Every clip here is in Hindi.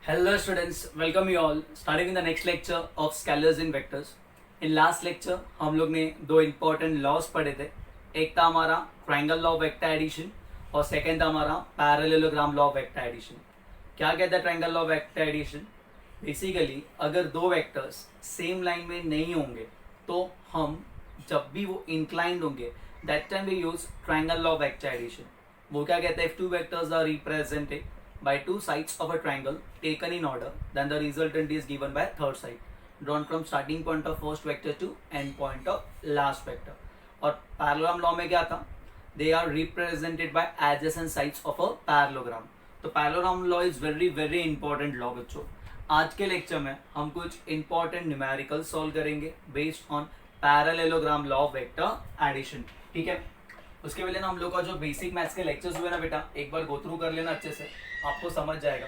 Hello students, welcome you all. Starting in the next lecture of scalars and vectors. In last lecture हम लोग ने दो important laws पढ़े थे. एक था हमारा triangle law of vector addition और second था हमारा parallelogram law of vector addition. क्या कहता है triangle law of vector addition? Basically अगर दो vectors same line में नहीं होंगे तो हम जब भी वो inclined होंगे that time we use triangle law of vector addition. वो क्या कहता है? If two vectors are represented by two sides of a triangle taken in order, then the resultant is given by third side drawn from starting point of first vector to end point of last vector. और parallelogram law में क्या था? They are represented by adjacent sides of a parallelogram. तो parallelogram law is very important law बच्चों. आज के लेक्चर में हम कुछ important numerical solve करेंगे based on parallelogram law of vector addition. ठीक है, उसके पहले ना हम लोग का जो बेसिक मैथ्स के लेक्चर्स हुए ना बेटा, एक बार गो थ्रू कर लेना अच्छे से, आपको समझ जाएगा.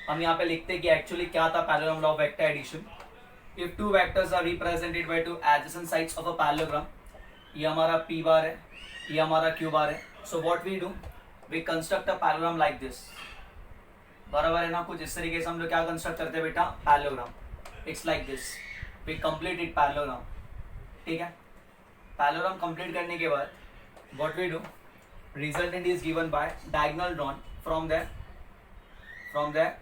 हम यहाँ पे लिखते हैं कि एक्चुअली क्या था parallelogram law of vector addition. If two vectors are represented by two adjacent sides of a parallelogram, ये हमारा पी बार है, ये हमारा क्यू बार है. So what we do, we construct a parallelogram like this. बराबर है ना, कुछ इस तरीके से हम लोग क्या कंस्ट्रक्ट करते हैं बेटा, parallelogram. It's like this, we complete it parallelogram. ठीक है, पैरेललोग्राम कंप्लीट करने के बाद what we do, resultant is given by diagonal drawn from the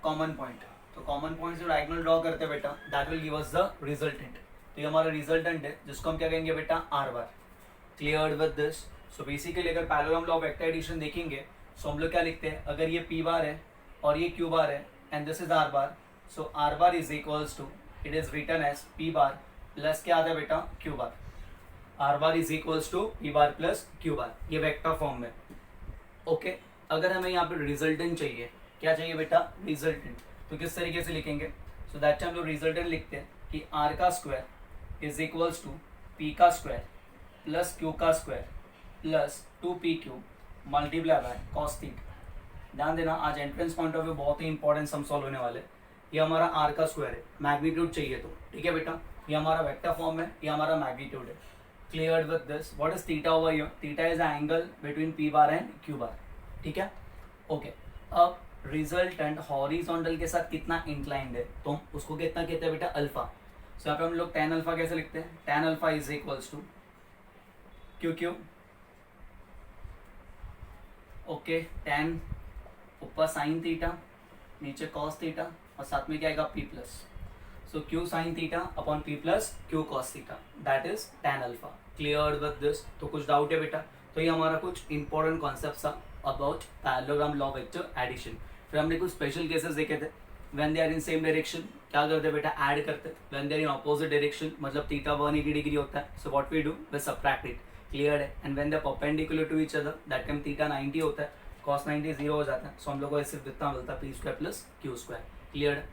common point. तो common point से diagonal draw करते हैं बेटा, that will give us the resultant. तो ये हमारा resultant है जिसको हम क्या कहेंगे बेटा, r bar. Cleared with this? So basically अगर parallelogram law of vector addition देखेंगे so हम लोग क्या लिखते हैं, अगर ये p bar है और ये q bar है and this is r bar, so r bar is equals to, it is written as p bar plus क्या आता है बेटा, q bar. r bar is equals to p bar plus q bar. ये वेक्टर फॉर्म में. ओके, अगर हमें यहाँ पे रिजल्टेंट चाहिए, क्या चाहिए बेटा, रिजल्टेंट, तो किस तरीके से लिखेंगे? सो दैट हम लोग रिजल्टेंट लिखते हैं कि r का square is equals to p का स्क्वायर प्लस q का square plus 2pq multiply by cos theta. ध्यान देना, आज एंट्रेंस पॉइंट ऑफ व्यू बहुत ही इंपॉर्टेंट सम सॉल्व होने वाले. ये हमारा r का स्क्वायर है, मैग्नीट्यूड चाहिए तो. ठीक है बेटा, ये हमारा वेक्टर फॉर्म है, ये हमारा मैग्नीट्यूड है. Cleared with this? What is theta over here? Theta is the angle between p bar and q bar. ठीक है, ओके. अब रिजल्टेंट हॉरिजॉन्टल के साथ कितना इंक्लाइंड है तो हम उसको कितना कहते हैं बेटा, अल्फा. सो यहाँ पे हम लोग tan अल्फा कैसे लिखते हैं, tan alpha is equals to q q. Okay, tan ऊपर साइन थीटा, नीचे cos थीटा और साथ में क्या आएगा, p plus. So q sin theta upon p plus q cos theta, that is tan alpha. Cleared with this? तो कुछ डाउट है बेटा? तो ये हमारा कुछ इंपॉर्टेंट कॉन्सेप्ट था about parallelogram law vector addition. फिर हमने कुछ स्पेशल केसेस देखे थे. When they are in same direction क्या करते बेटा, ऐड करते. When they are in opposite direction मतलब थीटा 180 डिग्री होता है, so what we do, we subtract it. Clear है. And when they are perpendicular to each other that time theta 90 होता है, cos 90 0 हो जाता है. सो हम लोग को सिर्फ इतना मिलता है, p square plus q square. Clear है.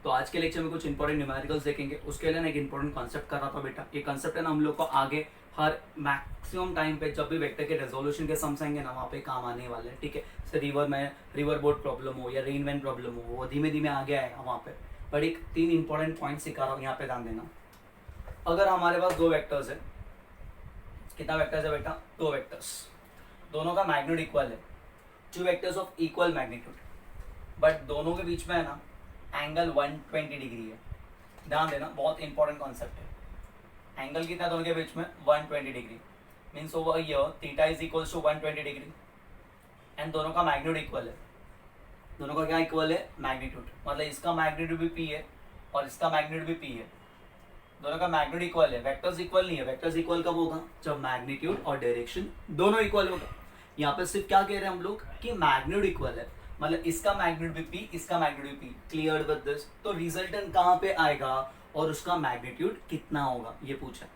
तो आज के लेक्चर में कुछ इंपॉर्टेंट न्यूमेरिकल्स देखेंगे. उसके लिए ना एक इंपॉर्टेंट कॉन्सेप्ट कर रहा था बेटा. ये कॉन्सेप्ट है ना हम लोग को आगे हर मैक्सिमम टाइम पे जब भी वेक्टर के रेजोल्यूशन के सम्स आएंगे ना वहाँ पे काम आने वाले हैं. ठीक है, जैसे रिवर बोर्ड प्रॉब्लम हो या रेन वैन प्रॉब्लम हो, वो धीमे धीमे आगे आएगा वहाँ पे. बट एक 3 इंपॉर्टेंट पॉइंट सिखा रहा हूँ, यहाँ पे ध्यान देना. अगर हमारे पास दो वेक्टर्स है, कितना वेक्टर्स है बेटा, 2 वेक्टर्स, दोनों का मैग्नीट्यूड इक्वल है, 2 vectors of equal magnitude, but दोनों के बीच में है ना एंगल 120 डिग्री है. ध्यान देना, बहुत इंपॉर्टेंट कॉन्सेप्ट है. एंगल कितना दोनों के बीच में, 120 degree. Means over here theta is equals to 120 degree and दोनों का मैग्नीट्यूड इक्वल है. दोनों का क्या इक्वल है, मैग्नीट्यूड. मतलब इसका मैग्नीट्यूड भी p है और इसका मैग्नीट्यूड भी p है. दोनों का मैग्नीट्यूड इक्वल है. वेक्टर्स इक्वल नहीं है. वेक्टर्स इक्वल कब होगा, जब मैग्नीट्यूड और डायरेक्शन दोनों इक्वल होगा. यहाँ पे सिर्फ क्या कह रहे हैं हम लोग कि मैग्नीट्यूड इक्वल है, मतलब इसका मैग्नीट्यूड भी p, इसका मैग्नीट्यूड भी p. Clear with this? तो रिजल्टेंट कहाँ पे आएगा और उसका मैग्नीट्यूड कितना होगा ये पूछा.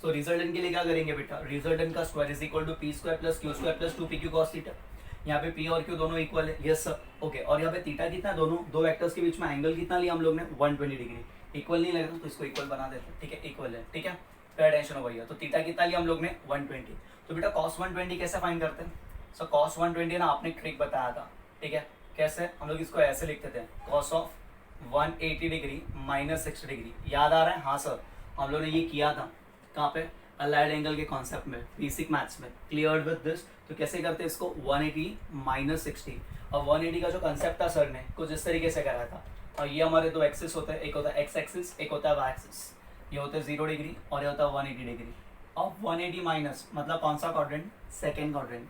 सो रिजल्टेंट के लिए क्या करेंगे बेटा, रिजल्टेंट का square is equal to p square plus q square plus 2pq cos theta. यहाँ पे p और q दोनों इक्वल है. Yes sir, okay. और यहाँ पे थीटा कितना, दोनों दो वेक्टर्स के बीच में एंगल कितना लिया हम लोग ने, 120 डिग्री. इक्वल नहीं लगा तो इसको इक्वल बना देते. ठीक है, इक्वल है. ठीक है, फिर टेंशन हो गई है. तो थीटा कितना लिया हम लोग ने, 120. तो बेटा cos 120 कैसे फाइंड करते हैं. सो cos 120 ना आपने ट्रिक बताया था. ठीक है, कैसे हम लोग इसको ऐसे लिखते थे, cos of 180 degree minus 60 degree. याद आ रहा है? हाँ सर, हम लोग ने ये किया था. कहाँ पे, अलाइड एंगल के कॉन्सेप्ट में, बेसिक मैथ्स में. Clear with this? तो कैसे करते हैं इसको, 180 माइनस 60. और 180 का जो कॉन्सेप्ट था सर ने कुछ इस तरीके से करा था. और ये हमारे दो एक्सिस होते हैं, एक होता है एक्स एक्सिस, एक होता है वाई एक्सिस। ये होते हैं 0 डिग्री और ये होता है 180 डिग्री। अब 180 माइनस मतलब कौन सा quadrant? Second quadrant.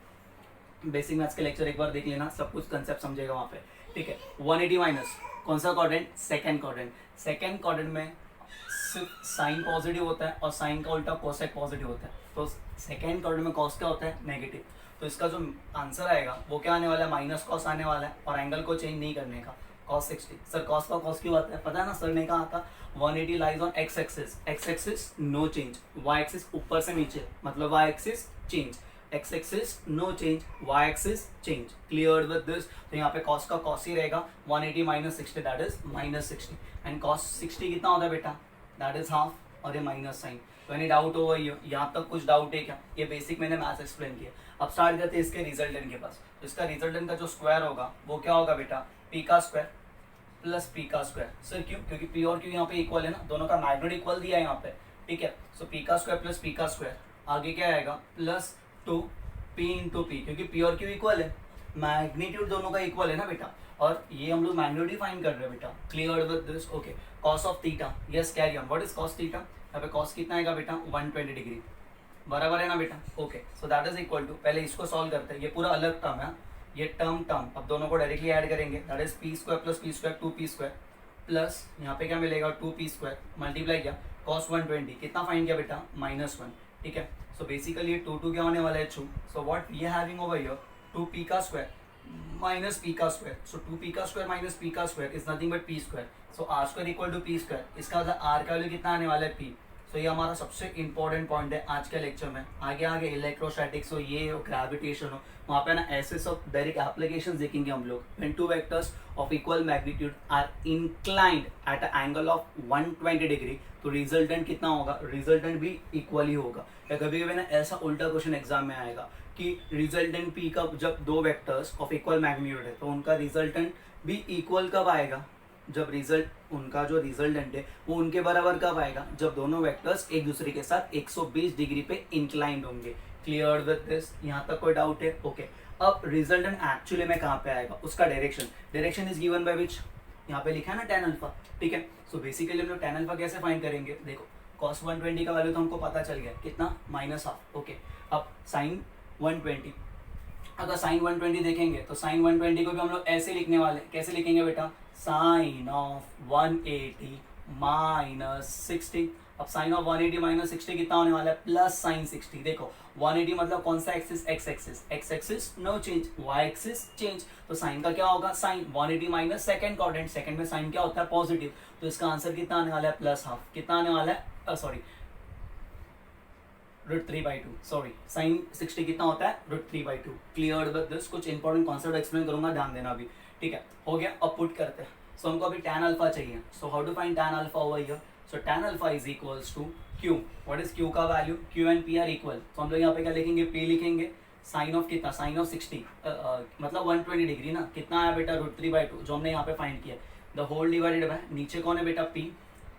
Basic maths के लेक्चर एक बार देख लेना, सब कुछ कंसेप्ट समझेगा वहाँ पे, ठीक है। 180 माइनस कौन सा quadrant? Second quadrant. Second quadrant में सिर्फ साइन पॉजिटिव होता है और साइन का उल्टा कोसेक पॉजिटिव होता है, तो सेकेंड क्वाड्रेंट में कॉस क्या होता है? नेगेटिव। तो इसका जो आंसर आएगा वो क्या आने वाला है? माइनस कॉस आने वाला है, और एंगल को चेंज नहीं करने का, cos 60। सर कॉस का कॉस क्यों आता है? पता है ना, सर ने कहा था 180 lies on x axis, x axis no change, y axis ऊपर से नीचे मतलब y axis change, x axis no change, y axis change. Clear with this? तो यहाँ पे कॉस का कॉस ही रहेगा, 180 minus 60 that is minus 60, and cos 60 कितना होता है बेटा? दैट इज हाफ, और ये माइनस साइन। तो एनी डाउट ओवर हियर? यहाँ तक कुछ डाउट है क्या? ये बेसिक मैंने मैथ्स एक्सप्लेन किया। अब स्टार्ट करते हैं इसके रिजल्टेंट के पास। तो इसका रिजल्टेंट का जो स्क्वायर होगा वो क्या होगा बेटा? पी का स्क्वायर प्लस पी का स्क्वायर। सर क्यों? क्योंकि पी और क्यू यहाँ पे इक्वल है ना, दोनों का मैग्नीट्यूड इक्वल दिया है यहाँ पे, ठीक है। सो पी का स्क्वायर प्लस पी का स्क्वायर, आगे क्या आएगा? प्लस 2 पी इंटू पी, क्योंकि पी और क्यू इक्वल है, मैग्नीट्यूड दोनों का इक्वल है ना बेटा, और ये हम लोग मैग्नीट्यूड फाइंड कर रहे हैं बेटा। Clear with this? Okay. Cos of theta, yes carry on. What is cos theta? यहाँ पे कॉस कितना आएगा बेटा? 120 डिग्री, बराबर है ना बेटा? Okay. So that is equal to, पहले इसको सॉल्व करते हैं, ये पूरा अलग टर्म है, ये टर्म अब दोनों को डायरेक्टली ऐड करेंगे, that is P square plus P square 2p square, plus यहाँ पे क्या मिलेगा? 2p स्क्वायर मल्टीप्लाई किया कॉस 120, कितना फाइंड किया बेटा? -1, ठीक है। सो बेसिकली ये 2 क्या होने वाला है? 2। So what we are having over here? 2p का स्क्वायर माइनस p का स्क्वायर। सो 2p का स्क्वायर माइनस p का square is nothing but p square. So r square equal to p square, इसका मतलब r का वैल्यू कितना आने वाला है? p। सो ये हमारा सबसे इंपॉर्टेंट पॉइंट है आज के लेक्चर में। आगे आगे इलेक्ट्रोस्टैटिक्स हो, ये हो, ग्रेविटेशन हो, वहाँ पे ना ऐसे सब डायरेक्ट एप्लीकेशंस देखेंगे हम लोग। When two vectors of equal magnitude are inclined at a angle of 120 degree, तो रिजल्टेंट कितना होगा? रिजल्टेंट भी इक्वल ही होगा। या कभी कभी ना ऐसा उल्टा क्वेश्चन एग्जाम में आएगा कि रिजल्टेंट पी का, जब दो वेक्टर्स ऑफ इक्वल मैग्नीट्यूड है तो उनका रिजल्टेंट भी इक्वल कब आएगा? जब रिजल्ट उनका जो रिजल्टेंट है वो उनके बराबर कब आएगा? जब दोनों वेक्टर्स एक दूसरे के साथ 120 डिग्री पे इंक्लाइंड होंगे। Clear with this? यहाँ तक कोई डाउट है? ओके। अब रिजल्टेंट एक्चुअली में कहाँ पे आएगा? उसका direction is given by which? यहाँ पे लिखा है ना tan अल्फा, ठीक है। सो बेसिकली हम लोग tan अल्फा कैसे फाइंड करेंगे? देखो cos 120 का वैल्यू तो हमको पता चल गया, कितना? -1/2, ओके। अब sin 120, अगर sin 120 देखेंगे तो sin 120 को भी हम लोग ऐसे लिखने वाले, कैसे लिखेंगे बेटा? sin of 180 minus 60। अब sin ऑफ 180 माइनस 60 कितना होने वाला है? Plus sin 60। देखो 180 मतलब कौन सा axis? X axis, x axis no change, y axis change, तो sin का क्या होगा? sin 180 minus second quadrant, second में sin क्या होता है? पॉजिटिव, तो इसका आंसर कितना आने वाला है? +12। कितना आने वाला है? सॉरी √3/2, सॉरी sin 60 कितना होता है? √3/2। Clear with this? कुछ इंपॉर्टेंट कॉन्सेप्ट एक्सप्लेन करूंगा, ध्यान देना अभी, ठीक है। हो गया। अब पुट करते हैं। सो हमको अभी tan अल्फा चाहिए। So how to find tan alpha over here? So tan alpha is equals to q। What is q का value? q and p are equal, तो हम लोग यहाँ पे क्या लिखेंगे? p लिखेंगे। साइन ऑफ कितना? साइन ऑफ 60 मतलब 120 डिग्री ना, कितना आया बेटा? √3/2, जो हमने यहाँ पे फाइंड किया, द होल डिवाइडेड बाय, नीचे कौन है बेटा? p,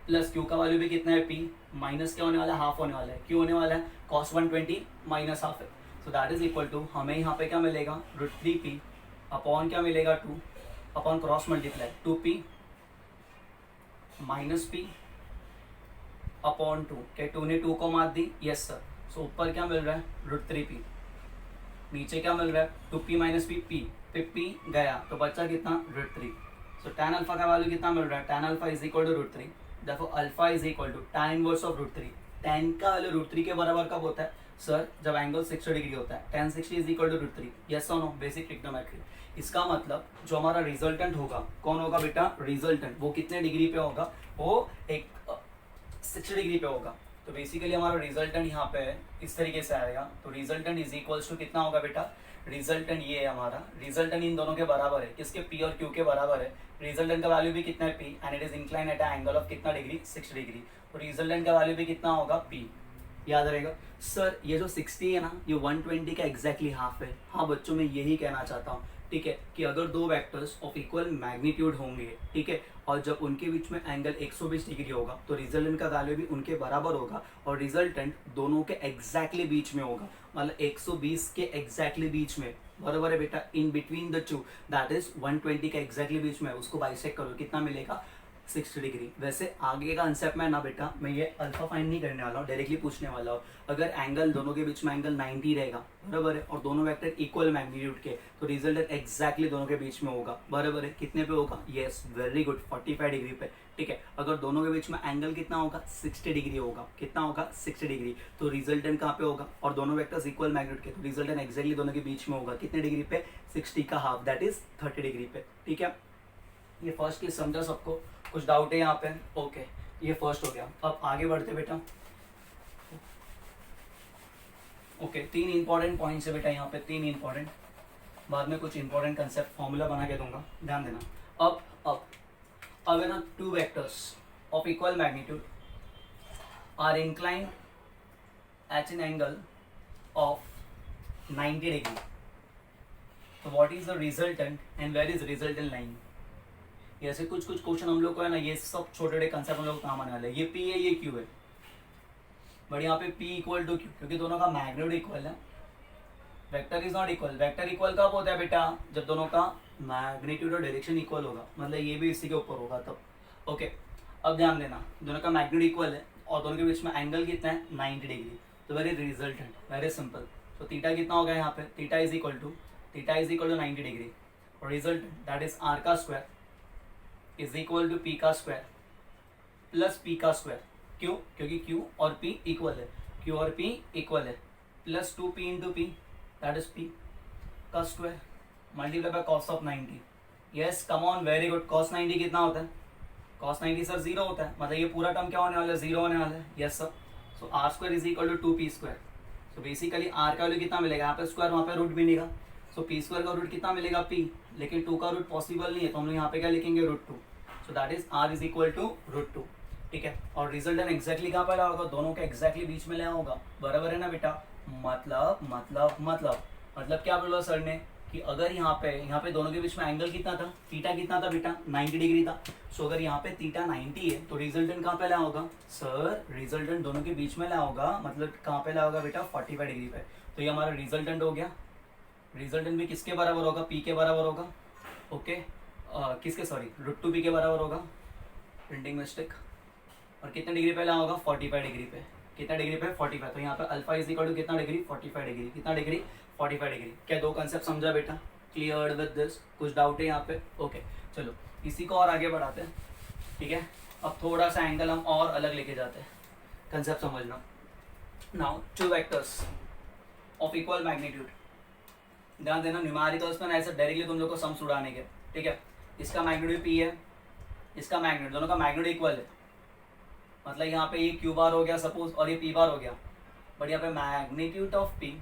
प्लस q का वैल्यू भी कितना है? p, माइनस क्या होने वाला है? हाफ होने वाला है। q होने वाला है cos 120 माइनस हाफ है, so that is equal to, हमें यहाँ पे क्या मिलेगा? √3p अपॉन क्या मिलेगा? 2 upon cross multiply 2p minus p upon 2, क्या 2 ने 2 को मार दी? Yes sir. सो ऊपर क्या मिल रहा है? √3p, नीचे क्या मिल रहा है? 2p माइनस p, पे p गया तो बचा कितना? √3। सो tan अल्फा का वैल्यू कितना मिल रहा है? tan alpha is equal to √3, देखो alpha is equal to tan inverse of √3। tan का वैल्यू √3 के बराबर कब होता है सर? जब एंगल 60 डिग्री होता है। tan 60 is equal to √3, yes और नो? Basic trigonometry. इसका मतलब जो हमारा रिजल्टेंट होगा, कौन होगा बेटा? रिजल्टेंट, वो कितने डिग्री पे होगा? वो एक 60 डिग्री पे होगा। तो बेसिकली हमारा रिजल्टेंट यहाँ पे इस तरीके से आएगा। तो रिजल्टेंट इज इक्वल्स टू कितना होगा बेटा? रिजल्टेंट ये है हमारा, रिजल्टेंट इन दोनों के बराबर है, किसके? p और q के बराबर है। रिजल्टेंट का वैल्यू भी कितना है? p, and it is incline eight a angle of कितना डिग्री? 60 डिग्री। तो रिजल्टेंट का वैल्यू भी कितना होगा? p। याद रहेगा सर, ये जो 60 है ना, ये 120 का एग्जैक्टली हाफ है। हाँ बच्चों, मैं यही कहना चाहता हूँ, ठीक है, कि अगर दो वेक्टर्स ऑफ इक्वल मैग्नीट्यूड होंगे, ठीक है, और जब उनके बीच में एंगल 120 डिग्री होगा तो रिजल्टेंट का वैल्यू भी उनके बराबर होगा, और रिजल्टेंट दोनों के एग्जैक्टली बीच में होगा, मतलब 120 के एग्जैक्टली बीच में बराबर है बेटा, in between the two, that is 120 का एग्जैक्टली बीच में है, उसको बाइसेक्ट करो, कितना मिलेगा 60 डिग्री। वैसे आगे का कंसेप्ट में ना बेटा, मैं ये अल्फा फाइंड नहीं करने वाला हूँ, डायरेक्टली पूछने वाला हूँ। अगर एंगल दोनों के बीच में एंगल 90 रहेगा, बराबर है, और दोनों वेक्टर इक्वल मैग्नीट्यूड के, तो रिजल्ट एग्जैक्टली दोनों के बीच में होगा, बराबर है। कितने पे होगा? यस, वेरी गुड, 45 डिग्री पे, ठीक है। अगर दोनों के बीच में एंगल कितना होगा? 60 डिग्री होगा। कितना होगा? 60 डिग्री। तो रिजल्टेंट कहाँ पे होगा? और दोनों वेक्टर्स इक्वल मैग्नीट्यूड के, तो रिजल्टेंट एग्जैक्टली दोनों के बीच में होगा। कितने डिग्री पे? 60 का हाफ, दैट इज 30 डिग्री पे, ठीक है। ये फर्स्ट केस समझा सबको? कुछ डाउट है यहाँ पे? ओके, ये फर्स्ट हो गया। अब आगे बढ़ते बेटा। ओके, 3 इंपॉर्टेंट पॉइंट्स है बेटा यहाँ पे, 3 इंपॉर्टेंट, बाद में कुछ इंपॉर्टेंट कंसेप्ट फॉर्मूला बना के दूंगा, ध्यान देना। अब है ना, two vectors of equal magnitude are inclined at an angle of 90 degree, तो what is the resultant and where is resultant line? ऐसे कुछ क्वेश्चन हम लोग को है ना, ये सब छोटे छोटे कंसेप्ट हम लोग काम आने वाले हैं। ये P है, ये Q है, बट यहाँ पे P इक्वल टू Q, क्योंकि दोनों का मैग्नीट्यूड इक्वल है। Vector is not equal. Vector equal कब होता है बेटा? जब दोनों का मैग्नीट्यूड और डायरेक्शन इक्वल होगा, मतलब ये भी इसी के ऊपर होगा तब। ओके, अब ध्यान देना, दोनों का मैग्नीट्यूड इक्वल है और दोनों के बीच में एंगल कितना है? 90 डिग्री। तो वेरी रिजल्टेंट, वेरी सिंपल। तो थीटा कितना होगा यहाँ पे? Theta is equal to 90 degree, और रिजल्ट दैट इज r का square is equal to p का स्क्वायर प्लस p का स्क्वायर। क्यों? क्योंकि q और p इक्वल है, q और p इक्वल है, plus 2p into p, that is p का square multiply by cos of 90। Yes, come on, very good. Cos 90 कितना होता है? कॉस 90 सर 0 होता है, मतलब ये पूरा टर्म क्या होने वाला है? 0 होने वाला है। Yes sir. So r square is equal to 2p square. So basically r का वैल्यू कितना मिलेगा? यहाँ पे स्क्वायर, वहाँ पे रूट भी मिलेगा। सो p स्क्वायर का रूट कितना मिलेगा? p, लेकिन 2 का रूट पॉसिबल नहीं है, तो हम लोग यहाँ पे क्या लिखेंगे? √2। So that is r is equal to √2, ठीक है। और रिजल्टेंट एग्जैक्टली कहाँ पे लाया होगा? दोनों के एग्जैक्टली बीच में लाया होगा, बराबर है ना बेटा? मतलब क्या बोला सर ने कि अगर यहाँ पे दोनों के बीच में एंगल कितना था? थीटा कितना था बेटा? 90 डिग्री था। सो अगर यहाँ पे थीटा 90 है, तो रिजल्टेंट कहाँ पे लाया होगा? सर रिजल्टेंट दोनों के बीच में लाया होगा, मतलब कहाँ पे लाया होगा बेटा? 45 डिग्री पे। तो ये हमारा रिजल्टेंट हो गया। रिजल्टेंट भी किसके बराबर होगा? p के बराबर होगा। ओके, किसके? सॉरी, √2p के बराबर होगा, प्रिंटिंग मिस्टेक। और कितने डिग्री पे लाया होगा? 45 डिग्री पे। कितना डिग्री पे? 45। तो यहाँ पे अल्फा इज इक्वल टू कितना डिग्री? 45 डिग्री। कितना डिग्री? 45 डिग्री। क्या दो कंसेप्ट समझा बेटा? Clear with this? कुछ डाउट है यहाँ पे? ओके, चलो इसी को और आगे बढ़ाते हैं, ठीक है। अब थोड़ा सा एंगल हम और अलग लेके जाते हैं, कंसेप्ट समझना। Now two vectors of equal magnitude, ध्यान देना, न्यूमेरिकल्स में ऐसे डायरेक्टली तुम लोग को सम्स उड़ाने के, ठीक है। इसका मैग्नीट्यूड p है, इसका मैग्नीट्यूड, दोनों का मैग्नीट्यूड इक्वल है, मतलब यहाँ पे ये q बार हो गया सपोज और ये p बार हो गया, बट यहाँ पे magnitude of p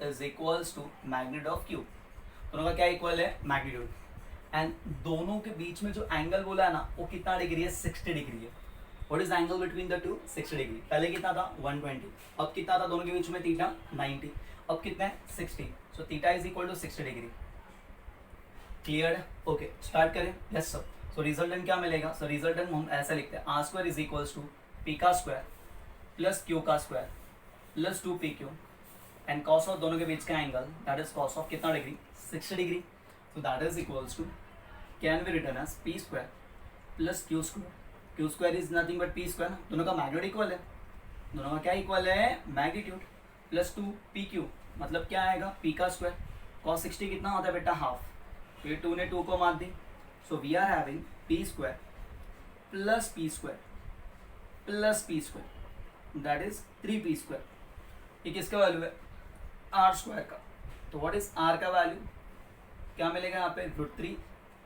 is equals to magnitude of q। दोनों का क्या इक्वल है? मैग्नीट्यूड। एंड दोनों के बीच में जो एंगल बोला है ना, वो कितना डिग्री है? 60 डिग्री है। What is angle between the two? 60 degree. पहले कितना था? 120। अब कितना था दोनों के बीच में? थीटा 90। अब कितना है? 60। So theta is equal to 60 degree. Clear है? ओके, स्टार्ट करें। Yes sir. सो रिजल्टेंट क्या मिलेगा? सो रिजल्टेंट हम ऐसा लिखते हैं, R square is equals to P का स्क्वायर प्लस क्यू का square plus 2pq, and cos of दोनों के बीच का angle that is cos of कितना degree? 60 degree. So that is equals to, can be written as p square plus q square. q square is nothing but p square, दोनों का मैग्नीट्यूड इक्वल है, दोनों का क्या इक्वल है? मैग्नीट्यूड, प्लस 2pq, मतलब क्या आएगा? p का स्क्वायर। cos 60 कितना होता है बेटा? हाफ। फिर 2 ने 2 को मार दी, so we are having p square plus p square plus p square, that is 3p square. ये किसका वैल्यू है? r स्क्वायर का। तो व्हाट इज r का वैल्यू? क्या मिलेगा यहाँ पे? √3,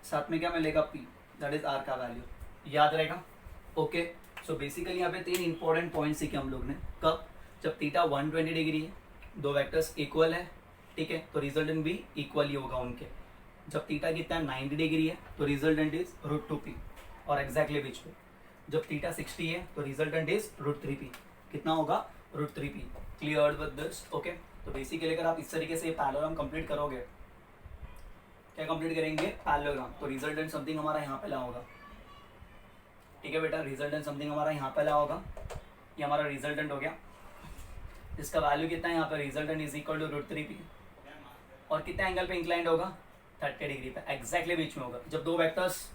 साथ में क्या मिलेगा? p, दैट इज r का वैल्यू। याद रहेगा? ओके, सो बेसिकली यहाँ पे 3 इंपॉर्टेंट पॉइंट्स सीखे हम लोग ने। कब? जब थीटा 120 डिग्री है, दो वेक्टर्स इक्वल है, ठीक है, तो रिजल्टेंट भी इक्वल ही होगा उनके। जब थीटा कितना है? 90 डिग्री है, तो रिजल्टेंट इज √2p और एग्जैक्टली बीच पे। जब थीटा 60 है, तो रिजल्टेंट इज √3p। कितना होगा? √3p। Clear with this? Okay, तो बेसिकली अगर आप इस तरीके से पैरेललोग्राम कंप्लीट करोगे, क्या कंप्लीट करेंगे? पैरेललोग्राम, तो रिजल्टेंट समथिंग हमारा यहाँ पे ला होगा, ठीक है बेटा। रिजल्टेंट समथिंग हमारा यहाँ पे ला होगा, ये हमारा रिजल्टेंट हो गया। इसका वैल्यू कितना है यहाँ पे? Resultant is equal to √3p। और कितने एंगल पे इंक्लाइंड होगा, 30 डिग्री पे, एग्जैक्टली बीच में होगा। जब दो वेक्टर्स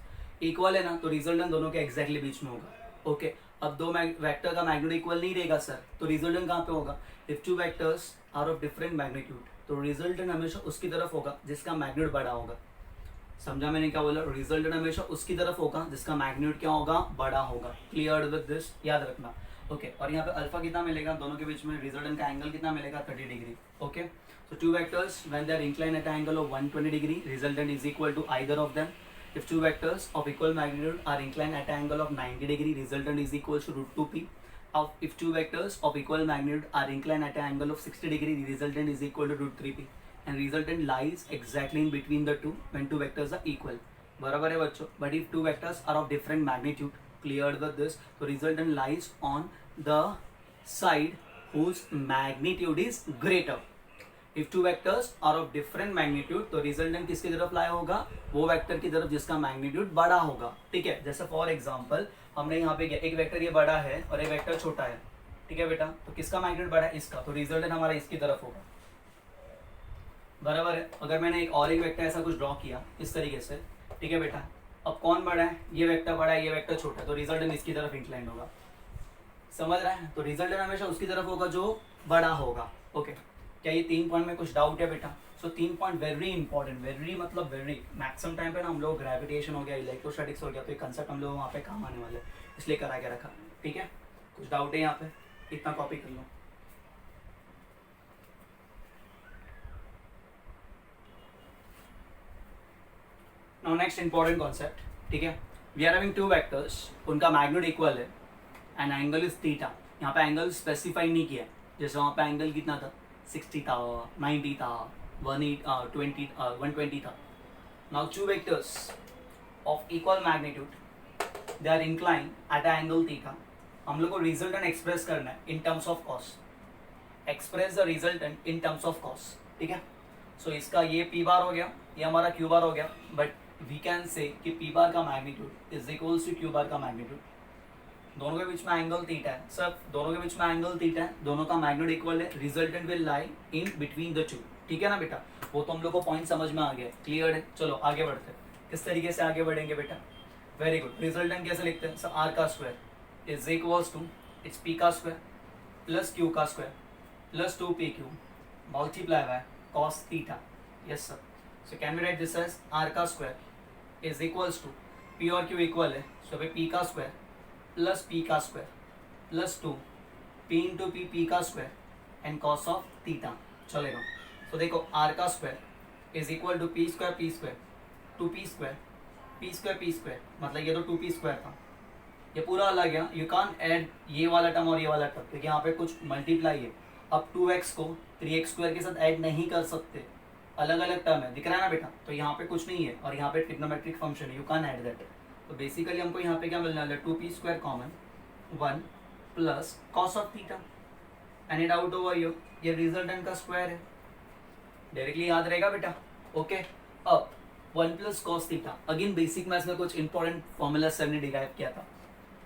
इक्वल है ना तो रिजल्टेंट दोनों के एग्जैक्टली बीच में होगा। ओके, अब दो वेक्टर का मैग्नीट्यूड इक्वल नहीं रहेगा सर, तो रिजल्टेंट कहाँ पे होगा, if two vectors are of different magnitude तो रिजल्टेंट हमेशा उसकी तरफ होगा जिसका मैग्नीट्यूड बड़ा होगा। समझा मैंने क्या बोला, रिजल्टेंट हमेशा उसकी तरफ होगा जिसका मैग्नीट्यूड क्या होगा, बड़ा होगा। क्लियर विद दिस, याद रखना। ओके, और यहाँ पे अल्फा कितना मिलेगा, दोनों के बीच में रिजल्टेंट का एंगल कितना मिलेगा, 30 degree. Okay, so two vectors when they are inclined at an angle of 120 degree, resultant is equal to either of them. If two vectors of equal magnitude are inclined at an angle of 90 degree, resultant is equal to root 2p. If two vectors of equal magnitude are inclined at an angle of 60 degree, the resultant is equal to root 3p. And resultant lies exactly in between the two when two vectors are equal. बराबर है बच्चों, but if two vectors are of different magnitude, cleared with this, so resultant lies on the side whose magnitude is greater. If two vectors are of different magnitude तो रिजल्टेंट किसकी तरफ लाया होगा, वो वेक्टर की तरफ जिसका मैग्नीट्यूड बड़ा होगा। ठीक है, जैसे फॉर एग्जांपल हमने यहाँ पे एक वेक्टर ये बड़ा है और एक वेक्टर छोटा है। ठीक है बेटा, तो किसका मैग्नीट्यूड बड़ा है, इसका, तो रिजल्टेंट हमारा इसकी तरफ होगा। बराबर है। अगर मैंने एक और एक वेक्टर ऐसा कुछ ड्रॉ किया इस तरीके से, ठीक है बेटा, अब कौन बड़ा है, ये वेक्टर बड़ा है, ये वेक्टर छोटा है, तो रिजल्टेंट इसकी तरफ इंक्लाइंड होगा। समझ रहा है, तो रिजल्टेंट हमेशा उसकी तरफ होगा जो बड़ा होगा। ओके, क्या ये 3 पॉइंट में कुछ डाउट है बेटा? सो 3 पॉइंट वेरी इंपॉर्टेंट, वेरी मतलब वेरी, मैक्सिमम टाइम पे ना हम लोग ग्रेविटेशन हो गया, इलेक्ट्रोस्टैटिक्स हो गया, तो ये कंसेप्ट हम लोग वहाँ पे काम आने वाले, इसलिए करा के रखा। ठीक है, कुछ डाउट है यहाँ पे, इतना कॉपी कर लो। नाउ नेक्स्ट इंपॉर्टेंट कॉन्सेप्ट, ठीक है, we are having two vectors, उनका मैग्नीट्यूड इक्वल है एंड एंगल इज थीटा। यहाँ पे एंगल स्पेसिफाई नहीं किया, जैसे वहाँ पे एंगल कितना था, 60 था, 90 था, 120 था। Now two vectors of equal magnitude they are incline at angle theta. हम लोग को रिजल्टेंट एक्सप्रेस करना है in terms of cos, express the resultant in terms of cos. ठीक है, सो इसका ये पी बार हो गया, ये हमारा क्यू बार हो गया, बट वी कैन से कि पी बार का magnitude is equals to q bar का मैग्नीट्यूड। दोनों के बीच में एंगल थीटा है सर, दोनों के बीच में एंगल थीटा है, दोनों का मैग्नीट्यूड इक्वल है, resultant will lie in between the two. ठीक है ना बेटा, वो तो हम लोग को पॉइंट समझ में आ गया, क्लियर है। चलो आगे बढ़ते हैं, किस तरीके से आगे बढ़ेंगे बेटा, वेरी गुड। रिजल्टेंट कैसे लिखते हैं सर, आर का square is equals to its P का स्क्वायर प्लस क्यू का square plus 2pq multiply by cos theta. Yes sir, so can we write this as R का square is equals to P और क्यू इक्वल है, सो पी का स्क्वायर प्लस पी का square plus 2 P into P का square and cos of theta. चलेगा, तो देखो आर का square is equal to p square 2p square p square, मतलब ये तो 2p स्क्वायर था, ये पूरा अलग गया। यू कान ऐड ये वाला टर्म और ये वाला टर्म, क्योंकि यहाँ पे कुछ मल्टीप्लाई है। अब 2x को 3x स्क्वायर के साथ ऐड नहीं कर सकते, अलग अलग टर्म है, दिख रहा है ना बेटा, तो यहाँ पे कुछ नहीं है और यहाँ पे ट्रिग्नोमेट्रिक फंक्शन है, यू कान ऐड दैट। तो बेसिकली हमको यहाँ पे क्या मिलने वाला है, 2p square common 1 plus cos of theta, any doubt over you, ये रिजल्टेंट का स्क्वायर है, डायरेक्टली याद रहेगा बेटा। ओके, अब 1 plus cos theta, again basic maths में कुछ इंपॉर्टेंट फॉर्मूला सर ने डिराइव किया था,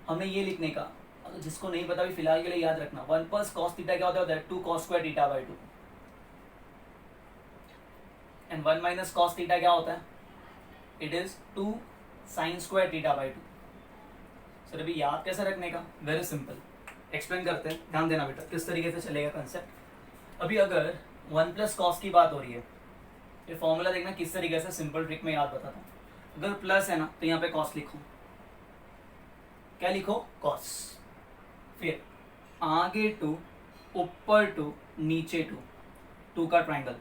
हमें ये लिखने का, जिसको नहीं पता भी फिलहाल के लिए याद रखना, 1 प्लस कॉस थीटा क्या होता है, 2 cos square theta by 2, and 1 minus cos theta क्या होता है, it is 2 sine square theta by 2। Sir अभी याद कैसे रखने का, वेरी सिंपल, एक्सप्लेन करते हैं, ध्यान देना बेटा किस तरीके से चलेगा कंसेप्ट। अभी अगर 1 प्लस कॉस की बात हो रही है, ये फॉर्मूला देखना किस तरीके से, सिंपल ट्रिक में याद बताता हूँ। अगर प्लस है ना तो यहाँ पे कॉस लिखो, क्या लिखो, कॉस, फिर आगे 2 ऊपर 2 नीचे 2 का ट्राइंगल,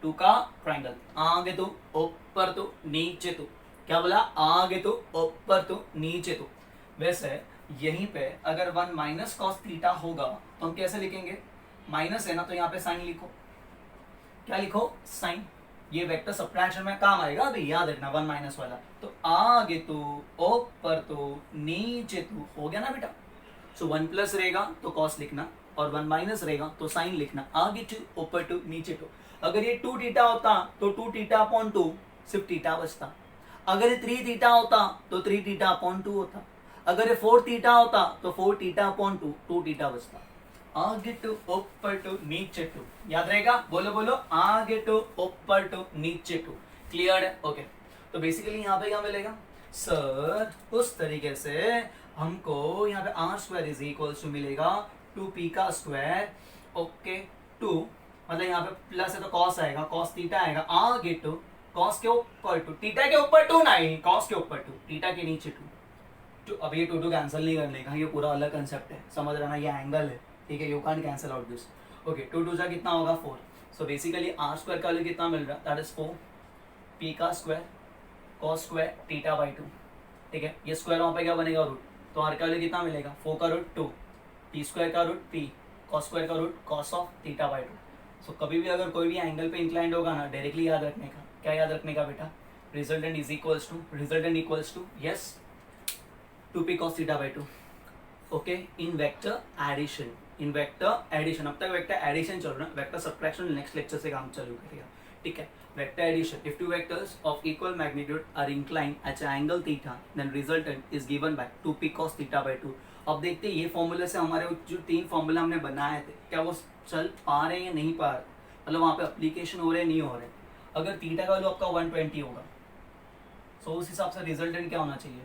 2 का ट्राइंगल, आगे 2 ऊपर 2 नीचे 2, क्या बोला, आगे 2 ऊपर 2 नीचे 2। वैसे यहीं पे अगर 1 माइनस कॉस थीटा होगा तो हम कैसे लिखेंगे, माइनस है ना तो यहाँ पे साइन लिखो, क्या लिखो, साइन, ये वेक्टर सब्ट्रैक्शन में काम आएगा, अभी याद रखना 1 माइनस वाला, तो आगे 2 ऊपर 2 नीचे 2 हो गया ना बेटा। सो 1 प्लस रहेगा तो कॉस लिखना और 1 माइनस रहेगा तो साइन लिखना, आगे 2 ऊपर 2 नीचे 2। अगर ये 2 थीटा होता तो 2 थीटा अपॉन 2 सिर्फ थीटा बचता, अगर ये 3 थीटा होता तो 3 थीटा अपॉन 2 होता, अगर ये 4 थीटा होता तो 4 थीटा अपॉन 2 2 थीटा बचता। आगे टू ऊपर टू नीचे टू, याद रहेगा, बोलो बोलो, आगे टू ऊपर टू नीचे टू, क्लियर है? ओके, तो बेसिकली यहाँ पे क्या मिलेगा सर, उस तरीके से हमको यहाँ पे r square is equals to मिलेगा 2p का स्क्वायर, ओके, 2 मतलब यहाँ पे प्लस है तो कॉस आएगा, कॉस थीटा आएगा, आगे टू कॉस के ऊपर टू, थीटा के ऊपर टू नहीं, कॉस के ऊपर टू, थीटा के नीचे टू। अब ये टू कैंसिल नहीं करने का, ये पूरा अलग कंसेप्ट है, समझ रहा ना, ये एंगल है, ठीक है, you can cancel out this. Okay, 2 2 जा कितना होगा 4, सो बेसिकली आर स्क्वायर का वैल्यू कितना मिल रहा है, दैट इज 4 p का square cos square theta by 2, ठीक है, ये स्क्वायर वहाँ पे क्या बनेगा रूट, तो आर का वैल्यू कितना मिलेगा 4 का रूट 2, p स्क्वायर का रूट p, कॉस स्क्वायर का root cos of theta by 2। So कभी भी अगर कोई भी एंगल पे इंक्लाइंड होगा ना, डायरेक्टली याद रखने का, क्या याद रखने का बेटा, resultant is equals to yes 2p cos theta by 2, okay, in vector addition, अब तक वेक्टर एडिशन चल रहा है, वेक्टर सब्ट्रैक्शन नेक्स्ट लेक्चर से काम चालू करेगा, ठीक है। Vector addition, if two vectors of equal magnitude are inclined at an angle theta then resultant is given by 2p cos theta by 2। अब देखते हैं ये फॉर्मूले से हमारे जो 3 फॉर्मूला हमने बनाए थे क्या वो चल पा रहे हैं या नहीं पा रहे, मतलब वहाँ पे अप्लीकेशन हो रहे नहीं हो रहे। अगर थीटा का वैल्यू आपका 120 होगा, सो उस हिसाब से रिजल्टेंट क्या होना चाहिए,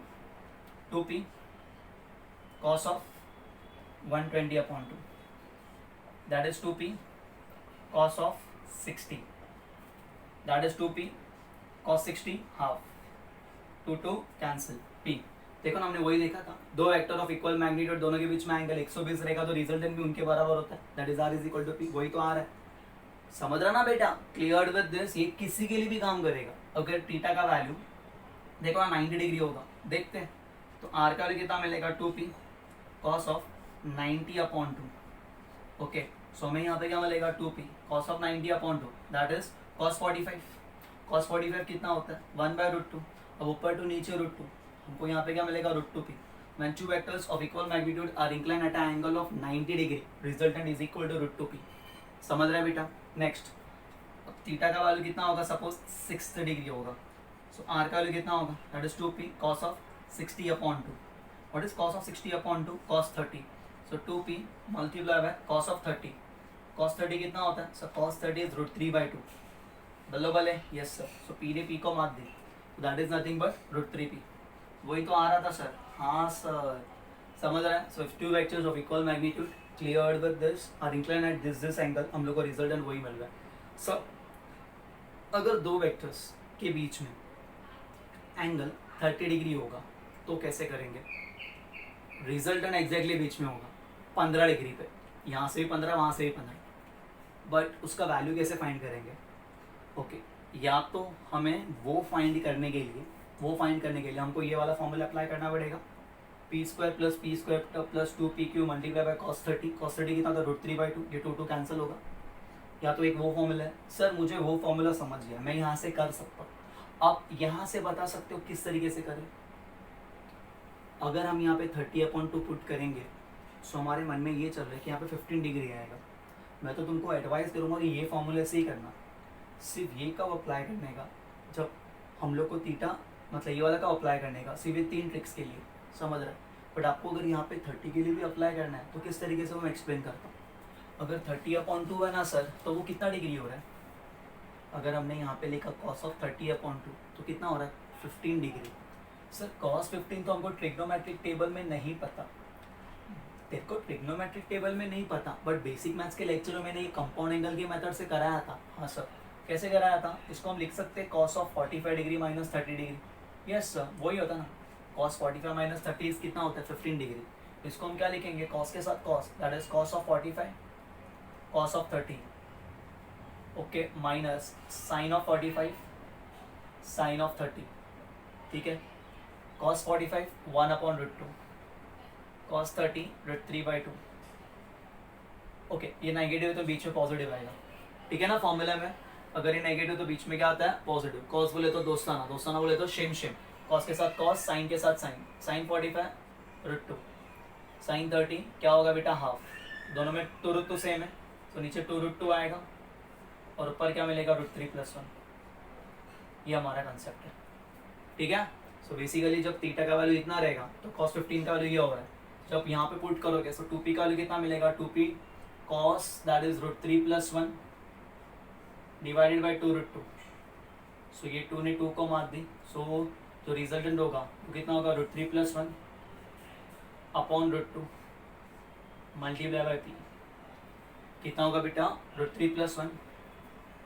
2p cos of 120 upon 2, that is 2p cos of 60, that is 2p cos 60 half, 2 cancel p। देखो ना, हमने वही देखा था, दो वेक्टर ऑफ इक्वल मैग्नीट्यूड, दोनों के बीच में एंगल 120 रहेगा तो रिजल्टेंट भी उनके बराबर होता है, that is r is equal to p, वही तो आ रहा है, समझ रहा ना बेटा, क्लियर विद दिस, ये किसी के लिए भी काम करेगा। अगर थीटा का वैल्यू देखो ना 90 डिग्री होगा, देखते हैं, तो r का वैल्यू कितना मिलेगा 2p cos of 90 upon 2, okay, so हमें यहाँ पे क्या मिलेगा 2p cos of 90 upon 2, that is cos 45 कितना होता है 1/√2, अब ऊपर टू नीचे √2, हमको यहाँ पे क्या मिलेगा √2p। When two vectors of equal magnitude are inclined at an angle of 90 degree, resultant is equal to √2p, समझ रहे बेटा। नेक्स्ट, अब थीटा का वैल्यू कितना होगा, सपोज 60 डिग्री होगा, सो r का वैल्यू कितना होगा, that is 2p cos of 60 upon 2, what is cos of 60 upon 2, cos 30, so 2p multiply by cos of 30, cos 30 कितना होता है, so cos 30 is √3/2, बल्लो बल्ले, yes sir, so p ने p को मार दी, so that is nothing but √3p, वही तो आ रहा था सर, हाँ सर, समझ रहे हैं। so if two vectors of equal magnitude cleared with this are inclined at this angle, हम लोग को रिजल्टेंट वही मिल रहा है। so अगर दो वेक्टर्स के बीच में एंगल 30 डिग्री होगा तो कैसे करेंगे, रिजल्टेंट एग्जैक्टली बीच में होगा 15 डिग्री पे, यहाँ से भी 15 वहाँ से भी 15, बट उसका वैल्यू कैसे फाइंड करेंगे, ओके, या तो हमें वो फाइंड करने के लिए हमको ये वाला फॉर्मूला अप्लाई करना पड़ेगा, p square plus 2pq multiply by cos 30 कितना था √3/2, ये 2 कैंसिल होगा, या तो एक वो फॉर्मूला है, सर मुझे वो फॉर्मूला समझ गया, मैं यहाँ से कर सकता हूँ, आप यहाँ से बता सकते हो किस तरीके से करें। अगर हम यहाँ पे 30/2 पुट करेंगे तो हमारे मन में ये चल रहा है कि यहाँ पे 15 डिग्री आएगा, मैं तो तुमको एडवाइस करूँगा कि ये फॉर्मूले से ही करना, सिर्फ ये कब अप्लाई करने का, जब हम लोग को थीटा मतलब ये वाला कब अप्लाई करने का, सिर्फ 3 ट्रिक्स के लिए, समझ रहे हैं। बट आपको अगर यहाँ पे 30 के लिए भी अप्लाई करना है तो किस तरीके से वो मैं एक्सप्लेन करता हूँ। अगर 30/2 है ना सर, तो वो कितना डिग्री हो रहा है, अगर हमने यहाँ पे लिखा cos of 30/2 तो कितना हो रहा है 15 डिग्री। सर cos 15 तो हमको ट्रिग्नोमेट्रिक टेबल में नहीं पता, तेरे को ट्रिग्नोमेट्रिक टेबल में नहीं पता, बट बेसिक मैथ्स के लेक्चर में मैंने ये कंपाउंड एंगल के मेथड से कराया था। हाँ सर, कैसे कराया था, इसको हम लिख सकते हैं cos of 45 degree minus 30 degree, yes sir वही होता ना, cos 45 माइनस 30 कितना होता है 15 डिग्री, इसको हम क्या लिखेंगे cos के साथ cos, that is cos of 45 cos of 30, okay, minus sine of 45 sine of 30, ठीक है, cos 45 1/√2 cos 30 √3/2, ओके, ये नेगेटिव तो बीच में पॉजिटिव आएगा, ठीक है ना। फॉर्मूला में अगर ये नेगेटिव तो बीच में क्या आता है पॉजिटिव, cos बोले तो दोस्ताना बोले तो शेम, cos के साथ cos, साइन के साथ साइन 45 √2 साइन 30 क्या होगा बेटा हाफ, दोनों में 2√2 सेम है तो नीचे 2√2 आएगा और ऊपर क्या मिलेगा √3+1, ये हमारा कंसेप्ट है, ठीक है। सो बेसिकली जब थीटा का वैल्यू इतना रहेगा तो cos 15 का वैल्यू ये हो रहा है, जब यहाँ पे पुट करोगे तो 2p का वैल्यू कितना मिलेगा 2p cos that is √3 + 1 divided by 2√2. सो ये 2 ने 2 को मार दी. सो जो रिजल्टेंट होगा वो कितना होगा √3 + 1 अपॉन √2 मल्टीप्लाई बाई पी. कितना होगा बेटा √3 + 1